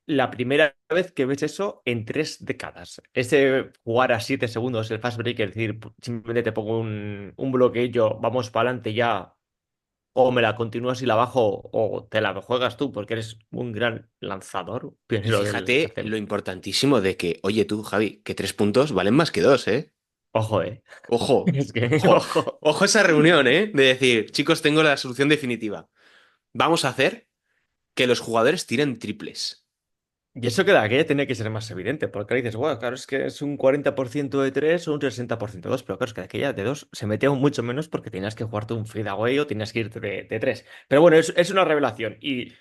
Speaker 2: la primera vez que ves eso en 3 décadas. Ese jugar a 7 segundos, el fast break, es decir, simplemente te pongo un bloqueo, vamos para adelante ya, o me la continúas y la bajo, o te la juegas tú porque eres un gran lanzador,
Speaker 1: Y
Speaker 2: pionero del que
Speaker 1: fíjate
Speaker 2: hacemos.
Speaker 1: lo importantísimo de que, oye tú, Javi, que 3 puntos valen más que 2, ¿eh?
Speaker 2: Ojo,
Speaker 1: Ojo,
Speaker 2: es que,
Speaker 1: ojo,
Speaker 2: ojo.
Speaker 1: ojo a esa reunión, ¿eh? De decir, chicos, tengo la solución definitiva. Vamos a hacer que los jugadores tiren triples.
Speaker 2: Y eso que de aquella tenía que ser más evidente, porque ahora dices, bueno, claro, es que es un 40% de 3 o un 60% de 2, pero claro, es que de aquella de 2 se metía mucho menos porque tenías que jugarte un fadeaway o tenías que irte de 3. Pero bueno, es una revelación y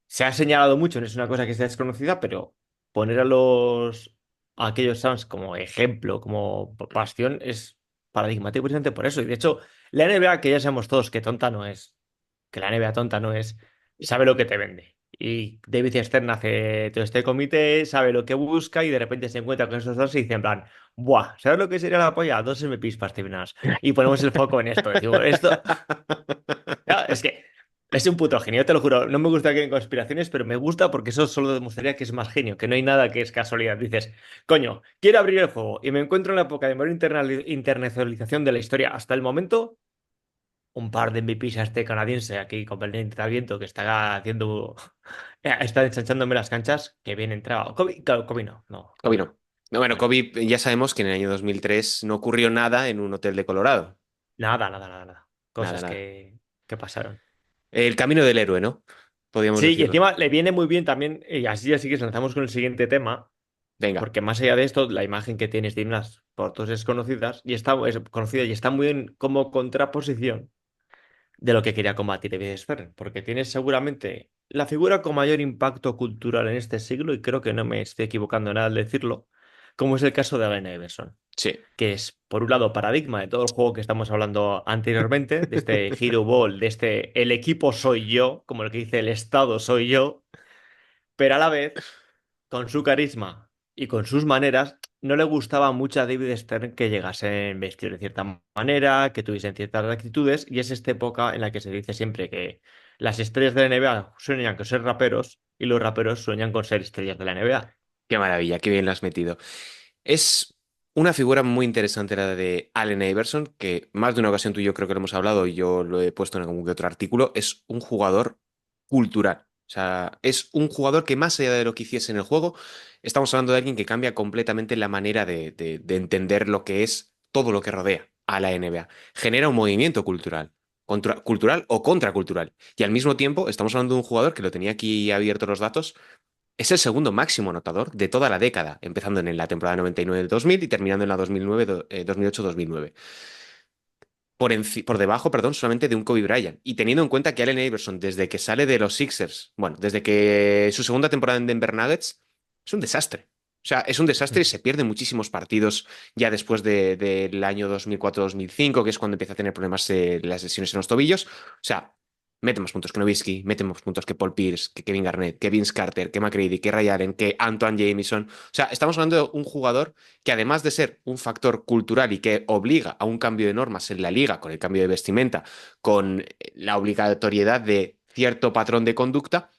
Speaker 2: se ha señalado mucho, no es una cosa que sea desconocida, pero poner a aquellos Suns como ejemplo, como bastión, es paradigmático precisamente por eso. Y de hecho, la NBA, que ya sabemos todos que tonta no es, que la NBA tonta no es, sabe lo que te vende. Y David Stern hace todo este comité, sabe lo que busca y de repente se encuentra con esos dos y dice en plan, buah, ¿sabes lo que sería la polla? 2 MVPs para Steve Nash. Y ponemos el foco en esto. Decimos, esto, ya, es que es un puto genio, te lo juro. No me gusta que en conspiraciones, pero me gusta porque eso solo demostraría que es más genio, que no hay nada que es casualidad. Dices, coño, quiero abrir el juego y me encuentro en la época de mayor internacionalización de la historia hasta el momento. Un par de MVPs a este canadiense aquí completamente al viento que está haciendo. Está ensanchándome las canchas. Que bien entraba. Kobe, claro, Kobe no. No,
Speaker 1: Kobe
Speaker 2: Kobe
Speaker 1: no.
Speaker 2: no.
Speaker 1: No, bueno,
Speaker 2: Kobe no.
Speaker 1: Kobe ya sabemos que en el año 2003 no ocurrió nada en un hotel de Colorado.
Speaker 2: Nada, nada, nada, nada.
Speaker 1: Nada,
Speaker 2: Cosas
Speaker 1: nada.
Speaker 2: que pasaron.
Speaker 1: El camino del héroe, ¿no? Podríamos
Speaker 2: Sí, y
Speaker 1: decirlo.
Speaker 2: encima le viene muy bien también, y así que lanzamos con el siguiente tema.
Speaker 1: Venga.
Speaker 2: Porque más allá de esto, la imagen que tiene Steve Nash por todos es es conocida y está muy bien como contraposición de lo que quería combatir David Stern. Porque tiene seguramente la figura con mayor impacto cultural en este siglo, y creo que no me estoy equivocando en nada al decirlo, como es el caso de Allen Iverson,
Speaker 1: Sí.
Speaker 2: que es, por un lado, paradigma de todo el juego que estamos hablando anteriormente, de este Hero Ball, de este el equipo soy yo, como el que dice el Estado soy yo, pero a la vez, con su carisma y con sus maneras, no le gustaba mucho a David Stern que llegasen vestidos de cierta manera, que tuviesen ciertas actitudes, y es esta época en la que se dice siempre que las estrellas de la NBA sueñan con ser raperos y los raperos sueñan con ser estrellas de la NBA.
Speaker 1: Qué maravilla, qué bien lo has metido. Es una figura muy interesante la de Allen Iverson, que más de una ocasión tú y yo creo que lo hemos hablado y yo lo he puesto en algún que otro artículo. Es un jugador cultural. O sea, es un jugador que más allá de lo que hiciese en el juego, estamos hablando de alguien que cambia completamente la manera de entender lo que es todo lo que rodea a la NBA. Genera un movimiento cultural. Cultural o contracultural. Y al mismo tiempo, estamos hablando de un jugador que lo tenía aquí abierto los datos, es el segundo máximo anotador de toda la década, empezando en la temporada 99-2000 y terminando en la 2008-2009. Por debajo, perdón, solamente de un Kobe Bryant. Y teniendo en cuenta que Allen Iverson, desde que sale de los Sixers, bueno, desde que su segunda temporada en Denver Nuggets, es un desastre. O sea, es un desastre y se pierden muchísimos partidos ya después del año 2004-2005, que es cuando empieza a tener problemas las lesiones en los tobillos. O sea, mete más puntos que Nowitzki, mete más puntos que Paul Pierce, que Kevin Garnett, que Vince Carter, que McGrady, que Ray Allen, que Antoine Jamison. O sea, estamos hablando de un jugador que además de ser un factor cultural y que obliga a un cambio de normas en la liga, con el cambio de vestimenta, con la obligatoriedad de cierto patrón de conducta,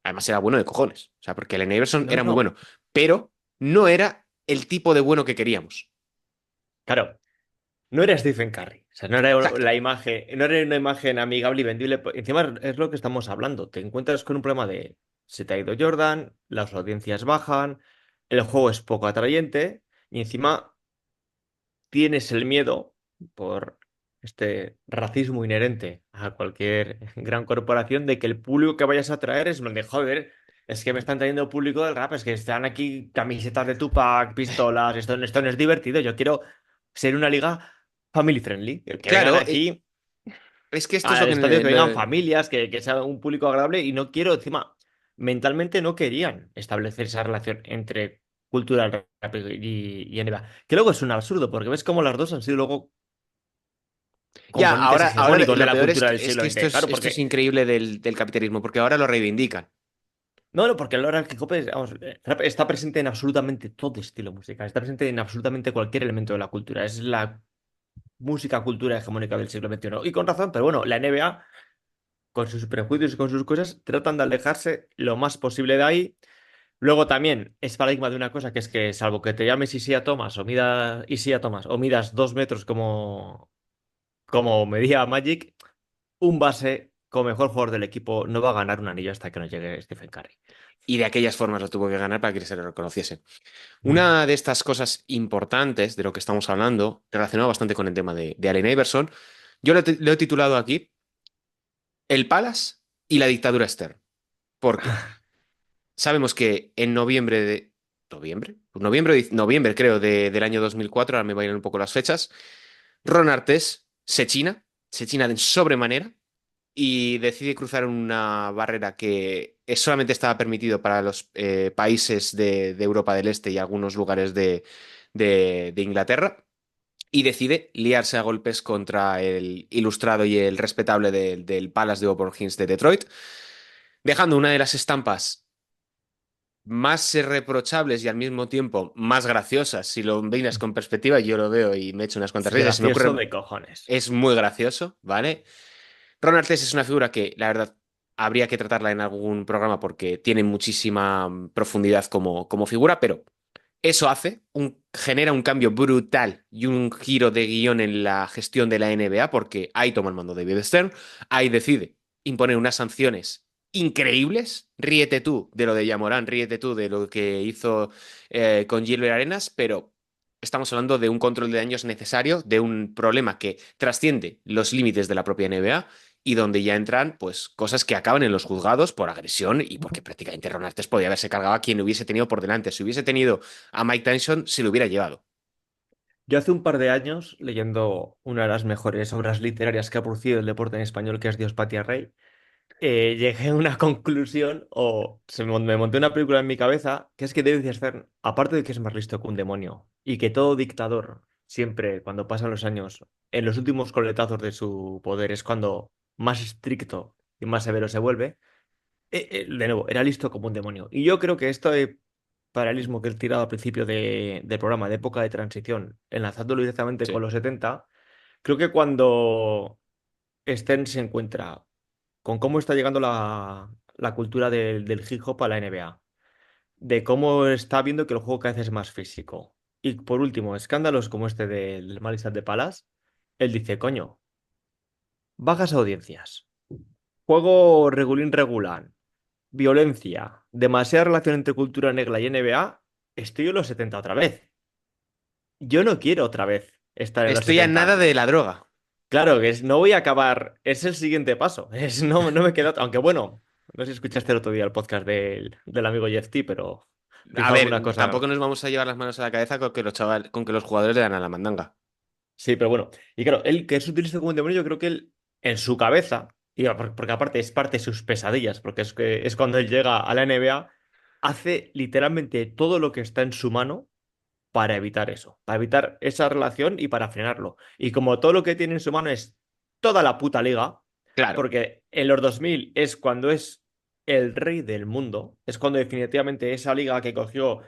Speaker 1: además era bueno de cojones. O sea, porque Allen Iverson
Speaker 2: No,
Speaker 1: era muy
Speaker 2: no.
Speaker 1: bueno, pero no era el tipo de bueno que queríamos.
Speaker 2: Claro, no era Stephen Curry. O sea, no era
Speaker 1: Exacto.
Speaker 2: la imagen, no era una imagen amigable y vendible. Encima es lo que estamos hablando. Te encuentras con un problema de se te ha ido Jordan, las audiencias bajan, el juego es poco atrayente y encima tienes el miedo por este racismo inherente a cualquier gran corporación de que el público que vayas a traer es de joder. Es que me están trayendo público del rap, es que están aquí camisetas de Tupac, pistolas, esto no es divertido. Yo quiero ser una liga family friendly. Que vengan
Speaker 1: Claro,
Speaker 2: aquí
Speaker 1: es que esto es lo
Speaker 2: al
Speaker 1: que...
Speaker 2: estadio, que vengan familias, que sea un público agradable y no quiero, encima, mentalmente no querían establecer esa relación entre cultura del rap y NBA. Que luego es un absurdo, porque ves cómo las dos han sido luego
Speaker 1: Ya,
Speaker 2: componentes
Speaker 1: ahora
Speaker 2: hegemónicos de
Speaker 1: lo
Speaker 2: la
Speaker 1: peor es
Speaker 2: cultura
Speaker 1: que,
Speaker 2: del
Speaker 1: es
Speaker 2: siglo
Speaker 1: que
Speaker 2: XX. Claro,
Speaker 1: esto es
Speaker 2: porque...
Speaker 1: increíble del capitalismo, porque ahora lo reivindican.
Speaker 2: No, no, porque el oral hip hop vamos, rap está presente en absolutamente todo estilo musical, está presente en absolutamente cualquier elemento de la cultura. Es la música cultura hegemónica del siglo XXI. Y con razón, pero bueno, la NBA, con sus prejuicios y con sus cosas, tratan de alejarse lo más posible de ahí. Luego también es paradigma de una cosa que es que, salvo que te llames Isaiah Thomas o midas 2 metros como medía Magic, un base como mejor jugador del equipo no va a ganar un anillo hasta que no llegue Stephen Curry.
Speaker 1: Y de aquellas formas lo tuvo que ganar para que se le reconociese. Una de estas cosas importantes de lo que estamos hablando, relacionado bastante con el tema de Allen Iverson, yo lo he titulado aquí El Palace y la dictadura Stern. ¿Por qué? Sabemos que en noviembre de... ¿Noviembre? Pues noviembre creo, del año 2004, ahora me bailan un poco las fechas, Ron Artest se china de sobremanera y decide cruzar una barrera que solamente estaba permitido para los países de Europa del Este y algunos lugares de Inglaterra, y decide liarse a golpes contra el ilustrado y el respetable del Palace de Auburn Hills de Detroit, dejando una de las estampas más reprochables y al mismo tiempo más graciosas. Si lo miras con perspectiva, yo lo veo y me echo unas cuantas
Speaker 2: Es
Speaker 1: risas. Se me
Speaker 2: gracioso
Speaker 1: ocurre,
Speaker 2: de cojones.
Speaker 1: es muy gracioso, ¿vale? Ron Artest es una figura que, la verdad, habría que tratarla en algún programa porque tiene muchísima profundidad como figura, pero eso genera un cambio brutal y un giro de guión en la gestión de la NBA porque ahí toma el mando David Stern, ahí decide imponer unas sanciones increíbles. Ríete tú de lo de Yamorán, ríete tú de lo que hizo con Gilbert Arenas, pero estamos hablando de un control de daños necesario, de un problema que trasciende los límites de la propia NBA y donde ya entran pues cosas que acaban en los juzgados por agresión y porque prácticamente Ron Artest podía haberse cargado a quien hubiese tenido por delante. Si hubiese tenido a Mike Tyson, se lo hubiera llevado.
Speaker 2: Yo hace un par de años, leyendo una de las mejores obras literarias que ha producido el deporte en español, que es Dios, Patria, Rey, llegué a una conclusión o me monté una película en mi cabeza que es que David Stern, aparte de que es más listo que un demonio y que todo dictador, siempre cuando pasan los años, en los últimos coletazos de su poder es cuando más estricto y más severo se vuelve, de nuevo, era listo como un demonio. Y yo creo que este paralelismo que he tirado al principio del programa de época de transición, enlazándolo directamente con
Speaker 1: Sí.
Speaker 2: los 70, creo que cuando Stern se encuentra con cómo está llegando la cultura del hip hop a la NBA, de cómo está viendo que el juego cada vez es más físico. Y por último, escándalos como este del Malisat de Palace, él dice, coño, bajas audiencias, juego regulín regular, violencia, demasiada relación entre cultura negra y NBA, estoy en los 70 otra vez. Yo no quiero otra vez estar en los
Speaker 1: Estoy a
Speaker 2: 70.
Speaker 1: nada de la droga.
Speaker 2: Claro, no voy a acabar, es el siguiente paso, no me queda, aunque bueno, no sé si escuchaste el otro día el podcast del amigo Jeff T, pero
Speaker 1: A
Speaker 2: dijo alguna
Speaker 1: ver, tampoco
Speaker 2: cosa,
Speaker 1: nos vamos a llevar las manos a la cabeza con que los jugadores le dan a la mandanga.
Speaker 2: sí, pero bueno, y claro, él que es utilizado como un demonio, yo creo que él en su cabeza, porque aparte es parte de sus pesadillas, porque es cuando él llega a la NBA, hace literalmente todo lo que está en su mano para evitar eso, para evitar esa relación y para frenarlo. Y como todo lo que tiene en su mano es toda la puta liga,
Speaker 1: Claro.
Speaker 2: porque en los 2000 es cuando es el rey del mundo, es cuando definitivamente esa liga que cogió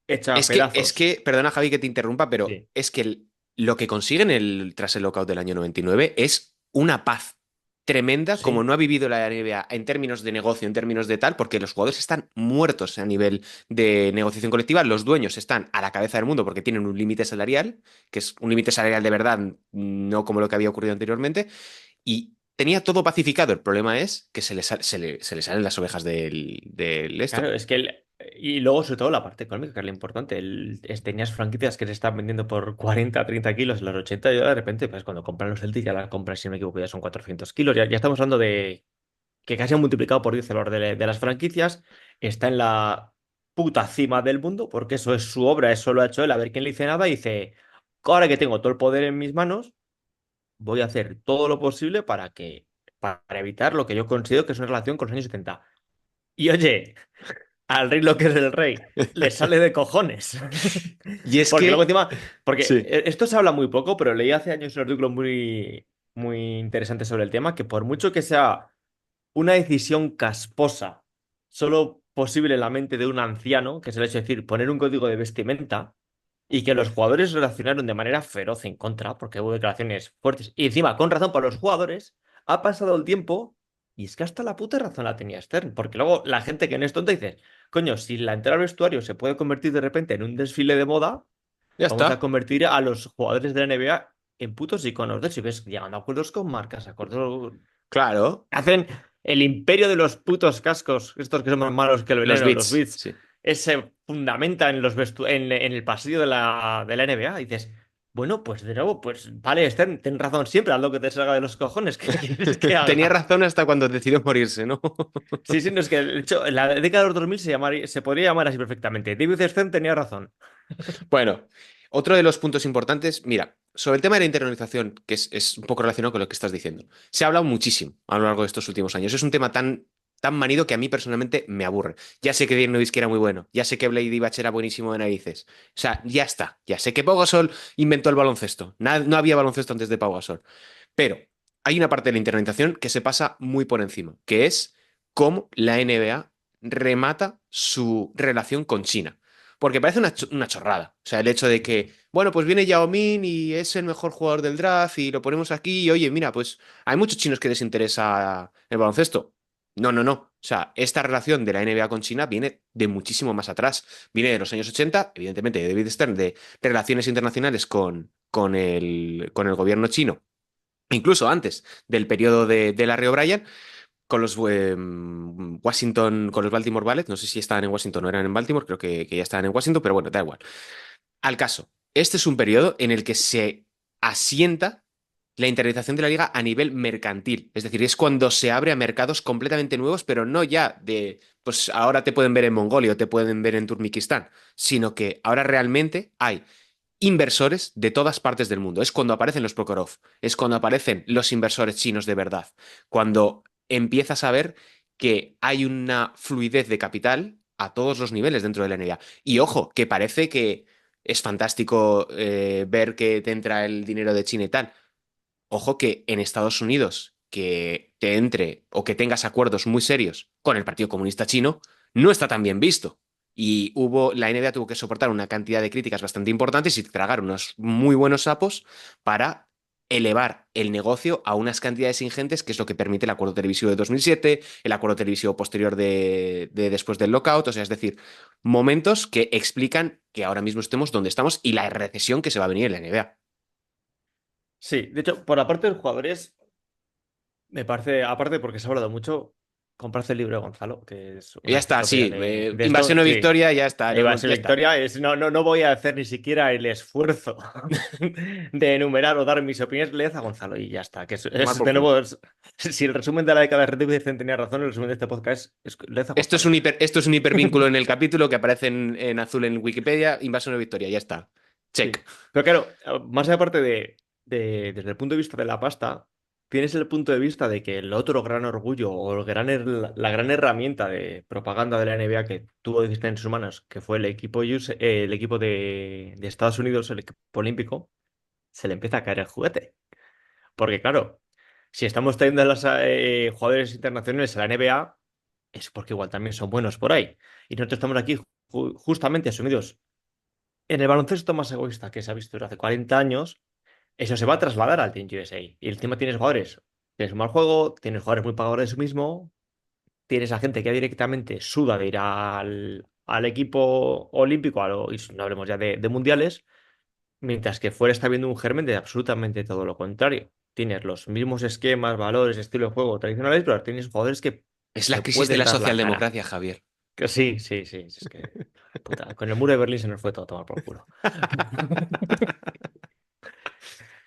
Speaker 2: hecha a
Speaker 1: Es
Speaker 2: pedazos.
Speaker 1: que, perdona Javi que te interrumpa, pero
Speaker 2: Sí.
Speaker 1: es que lo que consiguen tras el lockout del año 99 es una paz tremenda como
Speaker 2: Sí.
Speaker 1: no ha vivido la NBA en términos de negocio, en términos de tal, porque los jugadores están muertos a nivel de negociación colectiva, los dueños están a la cabeza del mundo porque tienen un límite salarial, que es un límite salarial de verdad, no como lo que había ocurrido anteriormente, y tenía todo pacificado. El problema es que se le salen las ovejas del esto.
Speaker 2: Claro, es que y luego, sobre todo, la parte económica, que es lo importante. Tenías franquicias que se están vendiendo por 40, 30 kilos en los 80 y ahora de repente, pues cuando compran los Celtics ya la compran, si no me equivoco, ya son 400 kilos. Ya estamos hablando de que casi han multiplicado por 10 el valor de las franquicias. Está en la puta cima del mundo, porque eso es su obra, eso lo ha hecho él. A ver quién le dice nada y dice, ahora que tengo todo el poder en mis manos, voy a hacer todo lo posible para evitar lo que yo considero que es una relación con los años 70. Y oye, al rey lo que es el rey, le sale de cojones.
Speaker 1: Y es
Speaker 2: Porque luego
Speaker 1: que...
Speaker 2: encima, porque
Speaker 1: Sí.
Speaker 2: esto se habla muy poco, pero leí hace años un artículo muy interesante sobre el tema, que por mucho que sea una decisión casposa, solo posible en la mente de un anciano, que es el hecho de decir, poner un código de vestimenta, y que los jugadores reaccionaron de manera feroz en contra, porque hubo declaraciones fuertes, y encima, con razón para los jugadores, ha pasado el tiempo, y es que hasta la puta razón la tenía Stern, porque luego la gente que no es tonta dice, coño, si la entrada al vestuario se puede convertir de repente en un desfile de moda,
Speaker 1: Ya
Speaker 2: vamos a
Speaker 1: está.
Speaker 2: convertir a los jugadores de la NBA en putos iconos. De hecho, ves llegando a acuerdos con marcas, acuerdos
Speaker 1: Claro.
Speaker 2: hacen el imperio de los putos cascos, estos que son más malos que el
Speaker 1: Los
Speaker 2: veneno, los
Speaker 1: beats.
Speaker 2: bits,
Speaker 1: Sí.
Speaker 2: se fundamenta en en el pasillo de la NBA. Y dices, bueno, pues de nuevo, pues vale, Stern, ten razón siempre, haz lo que te salga de los cojones. ¿Qué quieres que
Speaker 1: Tenía
Speaker 2: haga?
Speaker 1: razón hasta cuando decidió morirse, ¿no?
Speaker 2: Sí, sí, no es que de hecho, la década de los 2000 se podría llamar así perfectamente. David Stern tenía razón.
Speaker 1: Bueno, otro de los puntos importantes, mira, sobre el tema de la internalización, que es un poco relacionado con lo que estás diciendo. Se ha hablado muchísimo a lo largo de estos últimos años. Es un tema tan manido que a mí personalmente me aburre. Ya sé que Dirk Nowitzki era muy bueno, ya sé que Blade Divac era buenísimo de narices. O sea, ya está. Ya sé que Pau Gasol inventó el baloncesto. No había baloncesto antes de Pau Gasol. Pero hay una parte de la internalización que se pasa muy por encima, que es cómo la NBA remata su relación con China. Porque parece una chorrada. O sea, el hecho de que, bueno, pues viene Yao Ming y es el mejor jugador del draft y lo ponemos aquí y oye, mira, pues hay muchos chinos que les interesa el baloncesto. No, no, no. O sea, esta relación de la NBA con China viene de muchísimo más atrás. Viene de los años 80, evidentemente, de David Stern, de relaciones internacionales con el gobierno chino, incluso antes del periodo de Larry O'Brien, con los Washington, con los Baltimore Ballet. No sé si estaban en Washington o eran en Baltimore, creo que ya estaban en Washington, pero bueno, da igual. Al caso, este es un periodo en el que se asienta la internalización de la liga a nivel mercantil. Es decir, es cuando se abre a mercados completamente nuevos, pero no ya de, pues ahora te pueden ver en Mongolia o te pueden ver en Turkmenistán, sino que ahora realmente hay inversores de todas partes del mundo. Es cuando aparecen los Prokhorov, es cuando aparecen los inversores chinos de verdad, cuando empiezas a ver que hay una fluidez de capital a todos los niveles dentro de la NBA. Y ojo, que parece que es fantástico ver que te entra el dinero de China y tal. Ojo que en Estados Unidos que te entre o que tengas acuerdos muy serios con el Partido Comunista Chino no está tan bien visto. Y la NBA tuvo que soportar una cantidad de críticas bastante importantes y tragar unos muy buenos sapos para elevar el negocio a unas cantidades ingentes, que es lo que permite el acuerdo televisivo de 2007, el acuerdo televisivo posterior de después del lockout, o sea, es decir, momentos que explican que ahora mismo estemos donde estamos y la recesión que se va a venir en la NBA.
Speaker 2: Sí, de hecho, por la parte de los jugadores, me parece, aparte porque se ha hablado mucho, comprarse el libro de Gonzalo, que es una
Speaker 1: Ya está,
Speaker 2: enciclopedia
Speaker 1: sí,
Speaker 2: de
Speaker 1: invasión o
Speaker 2: esto. Sí,
Speaker 1: victoria, ya está.
Speaker 2: va a ser
Speaker 1: Ya está.
Speaker 2: victoria. No voy a hacer ni siquiera el esfuerzo de enumerar o dar mis opiniones. Leed a Gonzalo y ya está. Que
Speaker 1: Tomar por
Speaker 2: de
Speaker 1: culo.
Speaker 2: nuevo, si el resumen de la década de Red Dead tenía razón, el resumen de este podcast es leed a
Speaker 1: Esto es
Speaker 2: Gonzalo.
Speaker 1: esto es un hipervínculo en el capítulo que aparece en azul en Wikipedia, invasión o victoria, ya está. Check.
Speaker 2: Sí. Pero claro, más aparte desde el punto de vista de la pasta, tienes el punto de vista de que el otro gran orgullo o la gran herramienta de propaganda de la NBA que tuvo en sus manos, que fue el equipo de Estados Unidos, el equipo olímpico, se le empieza a caer el juguete. Porque claro, si estamos trayendo a los jugadores internacionales a la NBA, es porque igual también son buenos por ahí. Y nosotros estamos aquí justamente asumidos en el baloncesto más egoísta que se ha visto desde hace 40 años. Eso se va a trasladar al Team USA. Y encima tienes jugadores, tienes un mal juego, tienes jugadores muy pagadores de sí mismo, tienes a gente que ya directamente suda de ir al equipo olímpico, y no hablemos ya de mundiales, mientras que fuera está viendo un germen de absolutamente todo lo contrario. Tienes los mismos esquemas, valores, estilo de juego tradicionales, pero tienes jugadores que
Speaker 1: Es la
Speaker 2: te
Speaker 1: crisis de
Speaker 2: pueden
Speaker 1: la
Speaker 2: dar la cara.
Speaker 1: socialdemocracia, Javier.
Speaker 2: Que sí. Es que, puta, con el muro de Berlín se nos fue todo a tomar por culo.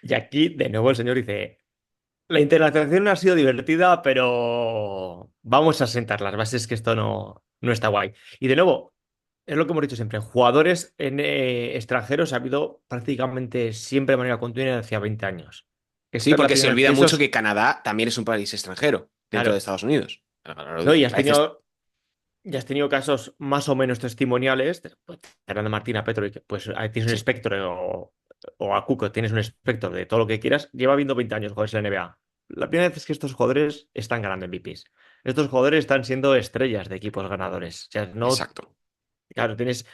Speaker 2: Y aquí, de nuevo, el señor dice: la internacionalización ha sido divertida, pero vamos a sentar las bases que esto no está guay. Y de nuevo, es lo que hemos dicho siempre, jugadores extranjeros ha habido prácticamente siempre de manera continua hacia 20 años. Esta
Speaker 1: Sí,
Speaker 2: es la
Speaker 1: porque se
Speaker 2: primera
Speaker 1: olvida
Speaker 2: vez
Speaker 1: mucho que Canadá también es un país extranjero dentro de
Speaker 2: claro,
Speaker 1: Estados Unidos.
Speaker 2: ¿no?
Speaker 1: Países-
Speaker 2: Y has tenido casos más o menos testimoniales, pues, Fernando Martín a Petro, pues ahí tienes un
Speaker 1: Sí,
Speaker 2: espectro, o a Cuco tienes un espectro de todo lo que quieras, lleva habiendo 20 años jugadores en la NBA. La primera vez es que estos jugadores están ganando MVPs. Estos jugadores están siendo estrellas de equipos ganadores. O sea, no,
Speaker 1: exacto.
Speaker 2: claro, tienes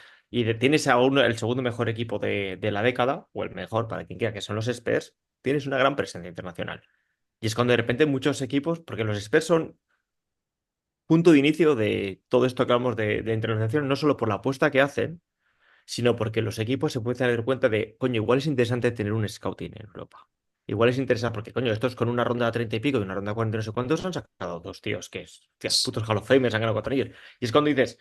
Speaker 2: a el segundo mejor equipo de la década, o el mejor para quien quiera, que son los Spurs, tienes una gran presencia internacional. Y es cuando de repente muchos equipos, porque los Spurs son punto de inicio de todo esto que hablamos de internacionalización, no solo por la apuesta que hacen, sino porque los equipos se pueden dar cuenta de, coño, igual es interesante tener un scouting en Europa. Igual es interesante porque, coño, estos con una ronda de 30 y pico y una ronda de 40 no sé cuántos han sacado dos tíos que es, hostia, putos Hall of Famers han ganado 4 anillos. Y es cuando dices,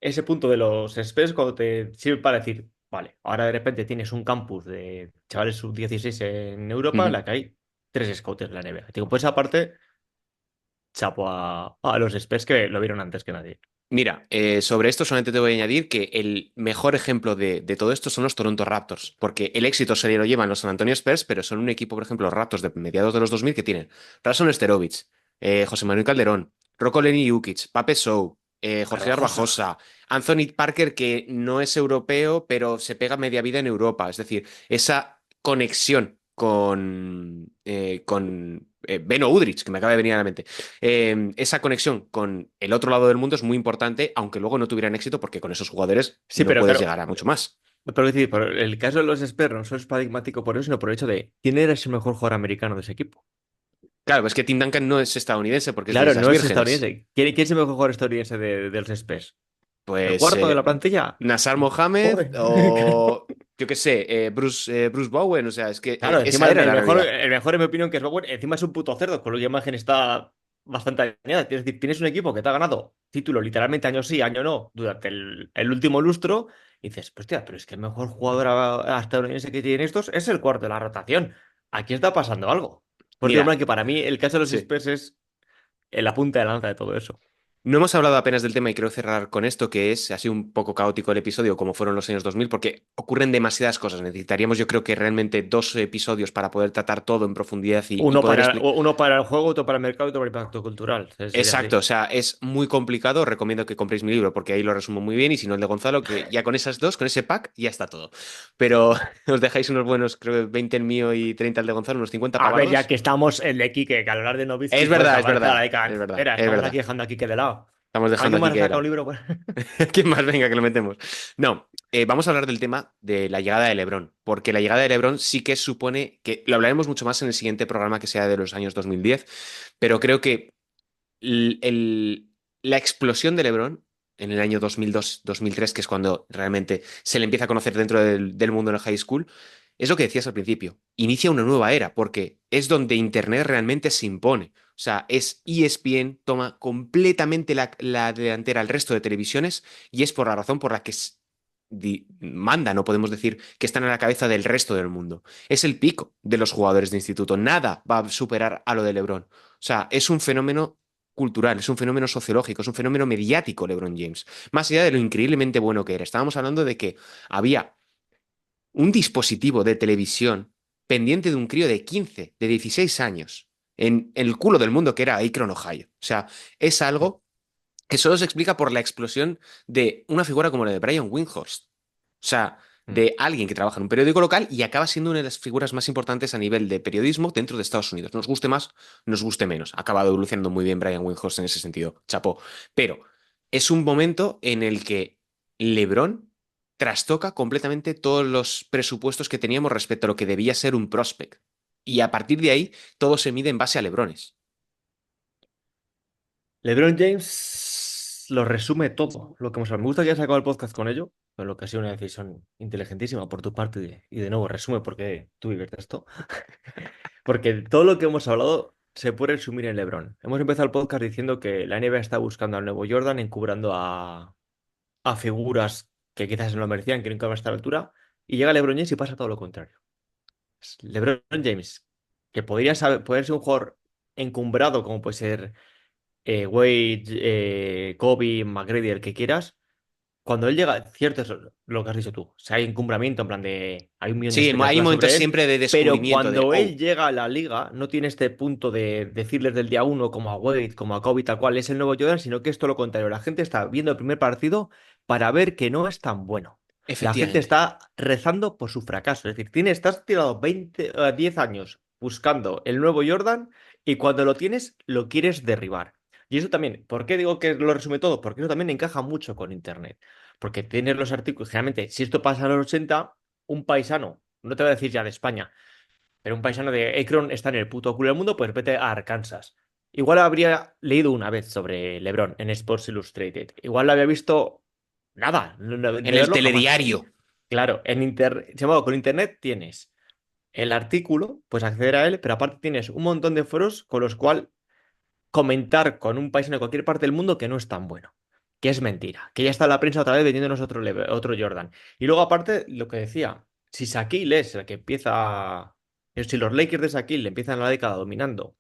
Speaker 2: ese punto de los Spurs cuando te sirve para decir, vale, ahora de repente tienes un campus de chavales sub-16 en Europa en
Speaker 1: Ujú.
Speaker 2: la que hay 3 scouts en la NBA. Digo, pues aparte, chapo a los Spurs que lo vieron antes que nadie.
Speaker 1: Mira, sobre esto solamente te voy a añadir que el mejor ejemplo de todo esto son los Toronto Raptors, porque el éxito se lo llevan los San Antonio Spurs, pero son un equipo, por ejemplo, los Raptors de mediados de los 2000 que tienen Rason Esterovic, José Manuel Calderón, Rocco Lenny Jukic, Pape Sou, Jorge Garbajosa, Anthony Parker, que no es europeo, pero se pega media vida en Europa. Es decir, esa conexión con Beno Udrich, que me acaba de venir a la mente. Esa conexión con el otro lado del mundo es muy importante, aunque luego no tuvieran éxito, porque con esos jugadores
Speaker 2: Sí,
Speaker 1: no
Speaker 2: pero
Speaker 1: puedes
Speaker 2: claro,
Speaker 1: llegar a mucho más.
Speaker 2: pero es decir, por el caso de los Spurs no solo es paradigmático por eso, sino por el hecho de quién era ese mejor jugador americano de ese equipo.
Speaker 1: Claro, es que Tim Duncan no es estadounidense porque es de
Speaker 2: Claro,
Speaker 1: Islas
Speaker 2: no es
Speaker 1: Vírgenes.
Speaker 2: estadounidense. ¿Quién es el mejor jugador estadounidense de los Spurs? ¿El
Speaker 1: Pues
Speaker 2: cuarto de la plantilla?
Speaker 1: Nassar Mohamed
Speaker 2: Joder.
Speaker 1: o yo qué sé, Bruce Bowen, o sea, es que
Speaker 2: Claro, encima
Speaker 1: esa era la realidad.
Speaker 2: el mejor en mi opinión que es Bowen, encima es un puto cerdo, con lo que la imagen está bastante dañada. Es decir, tienes un equipo que te ha ganado título literalmente año sí, año no, durante el último lustro, y dices, pues hostia, pero es que el mejor jugador estadounidense que tienen estos es el cuarto de la rotación. Aquí está pasando algo. Por
Speaker 1: Mira,
Speaker 2: ejemplo, que para mí el caso de los
Speaker 1: sí.
Speaker 2: Spurs es en la punta de la lanza de todo eso.
Speaker 1: No hemos hablado apenas del tema y quiero cerrar con esto, que es así un poco caótico el episodio, como fueron los años 2000, porque ocurren demasiadas cosas. Necesitaríamos, yo creo que realmente 2 episodios para poder tratar todo en profundidad y poder explicar.
Speaker 2: Uno para el juego, otro para el mercado y otro para el impacto cultural. Sería
Speaker 1: Exacto,
Speaker 2: así.
Speaker 1: o sea, es muy complicado. Recomiendo que compréis mi libro porque ahí lo resumo muy bien. Y si no, el de Gonzalo, que ya con esas dos, con ese pack, ya está todo. Pero os dejáis unos buenos, creo que 20 el mío y 30 el de Gonzalo, unos 50
Speaker 2: A ver, ya
Speaker 1: pavardos.
Speaker 2: que estamos en de Quique, que al hablar de Novitsky
Speaker 1: Es
Speaker 2: puedes
Speaker 1: verdad, es
Speaker 2: hablar de la
Speaker 1: verdad,
Speaker 2: década
Speaker 1: es verdad,
Speaker 2: entera.
Speaker 1: es
Speaker 2: Estamos aquí
Speaker 1: verdad.
Speaker 2: dejando a Quique de lado.
Speaker 1: Estamos dejando
Speaker 2: ¿Alguien
Speaker 1: aquí
Speaker 2: más ha
Speaker 1: que
Speaker 2: sacado
Speaker 1: era.
Speaker 2: un libro?
Speaker 1: ¿Quién más? Venga, que lo metemos. No, vamos a hablar del tema de la llegada de LeBron, porque la llegada de LeBron sí que supone que lo hablaremos mucho más en el siguiente programa que sea de los años 2010, pero creo que el- el- la explosión de LeBron en el año 2002-2003, que es cuando realmente se le empieza a conocer dentro del mundo en el high school, es lo que decías al principio. Inicia una nueva era, porque es donde Internet realmente se impone. O sea, es ESPN, toma completamente la delantera al resto de televisiones y es por la razón por la que manda, no podemos decir que están a la cabeza del resto del mundo. Es el pico de los jugadores de instituto. Nada va a superar a lo de LeBron. O sea, es un fenómeno cultural, es un fenómeno sociológico, es un fenómeno mediático LeBron James. Más allá de lo increíblemente bueno que era. Estábamos hablando de que había un dispositivo de televisión pendiente de un crío de 15, de 16 años, en el culo del mundo que era Akron, Ohio. O sea, es algo que solo se explica por la explosión de una figura como la de Brian Windhorst. O sea, de alguien que trabaja en un periódico local y acaba siendo una de las figuras más importantes a nivel de periodismo dentro de Estados Unidos. Nos guste más, nos guste menos. Ha acabado evolucionando muy bien Brian Windhorst en ese sentido. Chapó. Pero es un momento en el que LeBron trastoca completamente todos los presupuestos que teníamos respecto a lo que debía ser un prospect. Y a partir de ahí, todo se mide en base a LeBrones.
Speaker 2: LeBron James lo resume todo lo que hemos hablado. Me gusta que hayas sacado el podcast con ello, pero lo que ha sido una decisión inteligentísima por tu parte y de nuevo resume porque tú vives de esto. Porque todo lo que hemos hablado se puede resumir en LeBron. Hemos empezado el podcast diciendo que la NBA está buscando al nuevo Jordan, encubrando a figuras que quizás no lo merecían, que nunca van a estar a la altura, y llega LeBron James y pasa todo lo contrario. LeBron James, que poder ser un jugador encumbrado como puede ser Wade, Kobe, McGrady, el que quieras, cuando él llega, cierto es lo que has dicho tú, o sea, hay encumbramiento en plan de hay un millón de
Speaker 1: Sí, hay
Speaker 2: expectativas
Speaker 1: momentos
Speaker 2: sobre él,
Speaker 1: siempre de
Speaker 2: pero
Speaker 1: descubrimiento de,
Speaker 2: cuando
Speaker 1: oh,
Speaker 2: él llega a la liga, no tiene este punto de decirles del día uno como a Wade, como a Kobe, tal cual, es el nuevo Jordan, sino que es todo lo contrario. La gente está viendo el primer partido para ver que no es tan bueno. La gente
Speaker 1: efectivamente.
Speaker 2: está rezando por su fracaso. Es decir, estás tirado 10 años buscando el nuevo Jordan y cuando lo tienes, lo quieres derribar. Y eso también, ¿por qué digo que lo resume todo? Porque eso también encaja mucho con Internet. Porque tienes los artículos, generalmente, si esto pasa en los 80, un paisano, no te voy a decir ya de España, pero un paisano de Akron está en el puto culo del mundo, pues vete a Arkansas. Igual habría leído una vez sobre LeBron en Sports Illustrated. Igual lo había visto nada, de
Speaker 1: En el
Speaker 2: verlo jamás.
Speaker 1: telediario.
Speaker 2: Claro, en internet, con internet tienes el artículo, puedes acceder a él, pero aparte tienes un montón de foros con los cuales comentar con un país en cualquier parte del mundo que no es tan bueno, que es mentira, que ya está la prensa otra vez vendiéndonos otro Jordan. Y luego aparte, lo que decía, si Shaquille es el que empieza, si los Lakers de Shaquille empiezan la década dominando,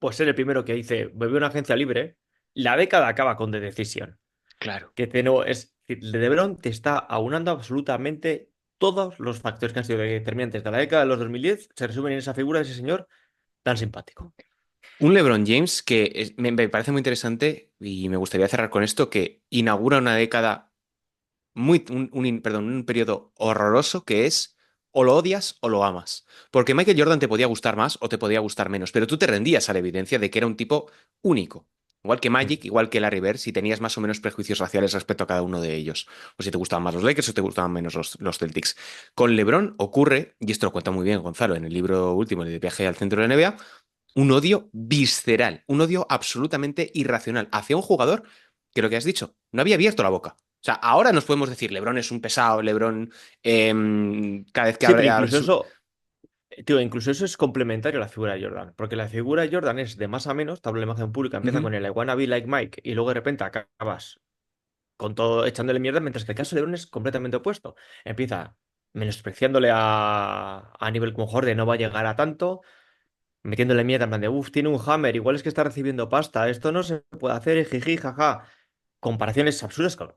Speaker 2: pues ser el primero que dice, me voy a una agencia libre, la década acaba con The Decision.
Speaker 1: Claro.
Speaker 2: Que es decir, LeBron te está aunando absolutamente todos los factores que han sido determinantes de la década de los 2010, se resumen en esa figura de ese señor tan simpático.
Speaker 1: Un LeBron James que me parece muy interesante y me gustaría cerrar con esto, que inaugura una década un periodo horroroso que es o lo odias o lo amas. Porque Michael Jordan te podía gustar más o te podía gustar menos, pero tú te rendías a la evidencia de que era un tipo único. Igual que Magic, igual que Larry Bird, si tenías más o menos prejuicios raciales respecto a cada uno de ellos. O si te gustaban más los Lakers o te gustaban menos los Celtics. Con LeBron ocurre, y esto lo cuenta muy bien Gonzalo en el libro último, el de Viaje al Centro de la NBA, un odio visceral, un odio absolutamente irracional hacia un jugador que lo que has dicho, no había abierto la boca. O sea, ahora nos podemos decir, LeBron es un pesado, LeBron cada vez que
Speaker 2: Sí, pero
Speaker 1: habla...
Speaker 2: incluso eso, tío, incluso eso es complementario a la figura de Jordan, porque la figura de Jordan es de más a menos, te hablo de imagen pública, empieza
Speaker 1: Ujú.
Speaker 2: con el I wanna be like Mike y luego de repente acabas con todo echándole mierda, mientras que el caso de LeBron es completamente opuesto. Empieza menospreciándole a nivel como jugador de no va a llegar a tanto, metiéndole mierda en plan de, tiene un hammer, igual es que está recibiendo pasta, esto no se puede hacer, jiji, jaja. Comparaciones absurdas con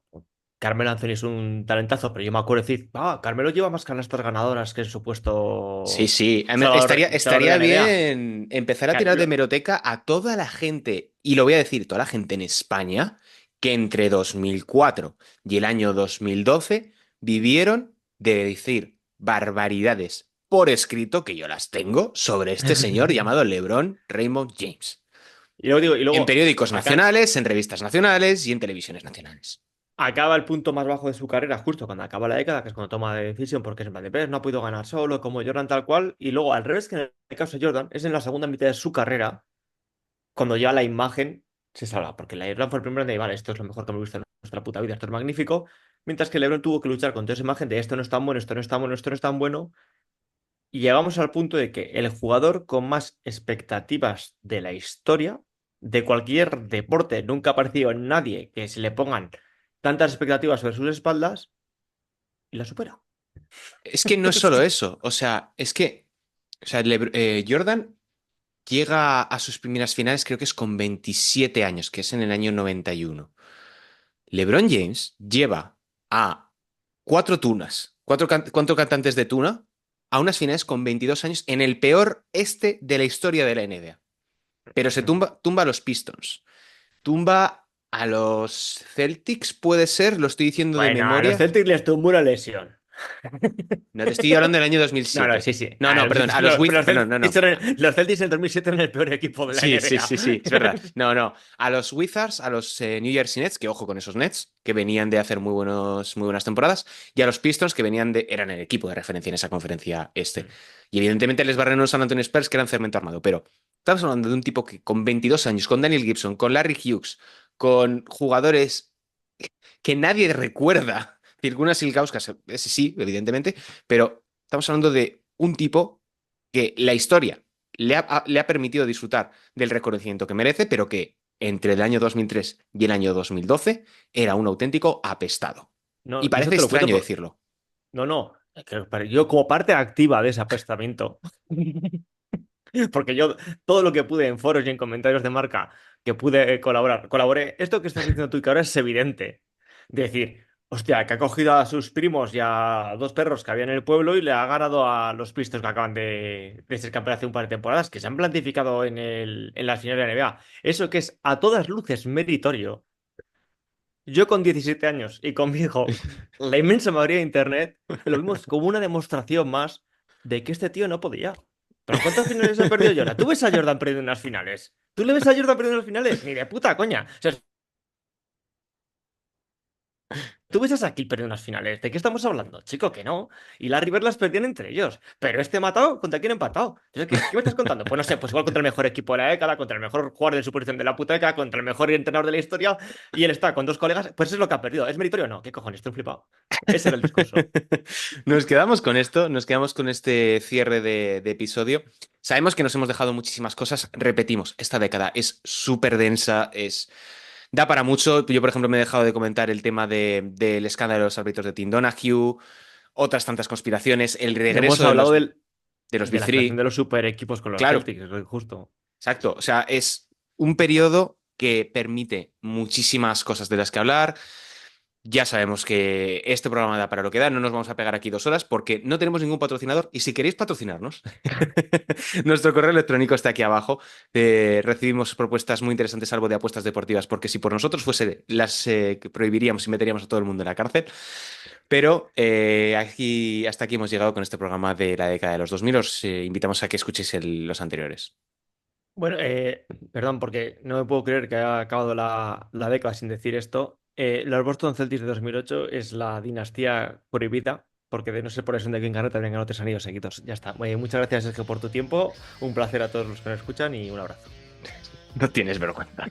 Speaker 2: Carmelo Anthony es un talentazo, pero yo me acuerdo de decir, Carmelo lleva más canastas ganadoras que el supuesto
Speaker 1: Sí.
Speaker 2: salvador
Speaker 1: Estaría
Speaker 2: de la NBA.
Speaker 1: bien empezar a tirar de hemeroteca a toda la gente, y lo voy a decir, toda la gente en España, que entre 2004 y el año 2012 vivieron de decir barbaridades por escrito, que yo las tengo, sobre este señor llamado LeBron Raymond James.
Speaker 2: Y luego digo,
Speaker 1: En periódicos
Speaker 2: acá-
Speaker 1: nacionales, en revistas nacionales y en televisiones nacionales.
Speaker 2: acaba el punto más bajo de su carrera, justo cuando acaba la década, que es cuando toma la decisión, porque es en plan de, "Ves, no ha podido ganar solo, como Jordan tal cual", y luego al revés que en el caso de Jordan, es en la segunda mitad de su carrera, cuando ya la imagen se salva, porque la Jordan fue el primero de, vale, esto es lo mejor que hemos visto en nuestra puta vida, esto es magnífico, mientras que LeBron tuvo que luchar con toda esa imagen de esto no es tan bueno, esto no es tan bueno, esto no es tan bueno, y llegamos al punto de que el jugador con más expectativas de la historia, de cualquier deporte, nunca ha aparecido en nadie que se le pongan tantas expectativas sobre sus espaldas y la supera.
Speaker 1: Es que no es solo eso, Jordan llega a sus primeras finales, creo que es con 27 años, que es en el año 91. LeBron James lleva a cuatro cantantes de tuna, a unas finales con 22 años en el peor este de la historia de la NBA. Pero se tumba a los Pistons, tumba a los Celtics, puede ser, lo estoy diciendo de
Speaker 2: Bueno, a
Speaker 1: memoria.
Speaker 2: los Celtics les tumbó una lesión.
Speaker 1: No, te estoy hablando del año 2007.
Speaker 2: No, sí.
Speaker 1: No, perdón, a los Wizards. No.
Speaker 2: Los Celtics en el 2007 eran el peor equipo de la NBA.
Speaker 1: Sí, es verdad. No. A los Wizards, a los New Jersey Nets, que ojo con esos Nets, que venían de hacer muy buenas temporadas, y a los Pistons, que eran el equipo de referencia en esa conferencia este. Y evidentemente les barren los San Antonio Spurs, que eran cemento armado. Pero estamos hablando de un tipo que con 22 años, con Daniel Gibson, con Larry Hughes, con jugadores que nadie recuerda. Circunas Ilgauskas, ese sí, evidentemente, pero estamos hablando de un tipo que la historia le ha permitido disfrutar del reconocimiento que merece, pero que entre el año 2003 y el año 2012 era un auténtico apestado.
Speaker 2: No,
Speaker 1: Y parece
Speaker 2: eso te lo cuento
Speaker 1: extraño decirlo.
Speaker 2: No. Yo como parte activa de ese apestamiento, porque yo todo lo que pude en foros y en comentarios de marca que pude colaboré. Esto que estás diciendo tú que ahora es evidente. De decir, hostia, que ha cogido a sus primos y a dos perros que había en el pueblo y le ha ganado a los Pistons que acaban de ser campeones hace un par de temporadas, que se han planificado en las finales de la NBA. Eso que es a todas luces meritorio. Yo con 17 años y con mi hijo, la inmensa mayoría de internet, lo vimos como una demostración más de que este tío no podía. ¿Pero cuántas finales ha perdido Jordan? ¿Tú ves a Jordan perdiendo unas finales? ¿Tú le ves a Jordan perdiendo unas finales? Ni de puta coña. O sea, tú ves a Shaquille perdiendo unas finales. ¿De qué estamos hablando? Chico, que no. Y Larry Bird las perdían entre ellos. Pero este matado, ¿contra quién ha empatado? Entonces, ¿qué me estás contando? Pues no sé, pues igual contra el mejor equipo de la década, contra el mejor jugador de su posición de la puta década, contra el mejor entrenador de la historia, y él está con dos colegas. Pues eso es lo que ha perdido. ¿Es meritorio o no? ¿Qué cojones? Estoy flipado. Ese era el discurso.
Speaker 1: Nos quedamos con esto, nos quedamos con este cierre de episodio. Sabemos que nos hemos dejado muchísimas cosas. Repetimos, esta década es súper densa, da para mucho. Yo, por ejemplo, me he dejado de comentar el tema del escándalo de los árbitros de Tim Donaghy, otras tantas conspiraciones, el regreso
Speaker 2: Hemos hablado
Speaker 1: de los
Speaker 2: de
Speaker 1: Big
Speaker 2: la
Speaker 1: Three.
Speaker 2: creación de los super equipos con los
Speaker 1: Claro.
Speaker 2: Celtics, justo.
Speaker 1: Exacto, o sea, es un periodo que permite muchísimas cosas de las que hablar. Ya sabemos que este programa da para lo que da, no nos vamos a pegar aquí 2 horas porque no tenemos ningún patrocinador y si queréis patrocinarnos, nuestro correo electrónico está aquí abajo. Recibimos propuestas muy interesantes, algo de apuestas deportivas, porque si por nosotros fuese, las prohibiríamos y meteríamos a todo el mundo en la cárcel. Pero hasta aquí hemos llegado con este programa de la década de los 2000. Os invitamos a que escuchéis los anteriores.
Speaker 2: Bueno, perdón, porque no me puedo creer que haya acabado la década sin decir esto. Los Boston Celtics de 2008 es la dinastía prohibida, porque de no ser por eso de Kevin Garnett habrían ganado 3 anillos seguidos. Ya está. Muchas gracias, Sergio, por tu tiempo. Un placer a todos los que nos escuchan y un abrazo.
Speaker 1: No tienes vergüenza.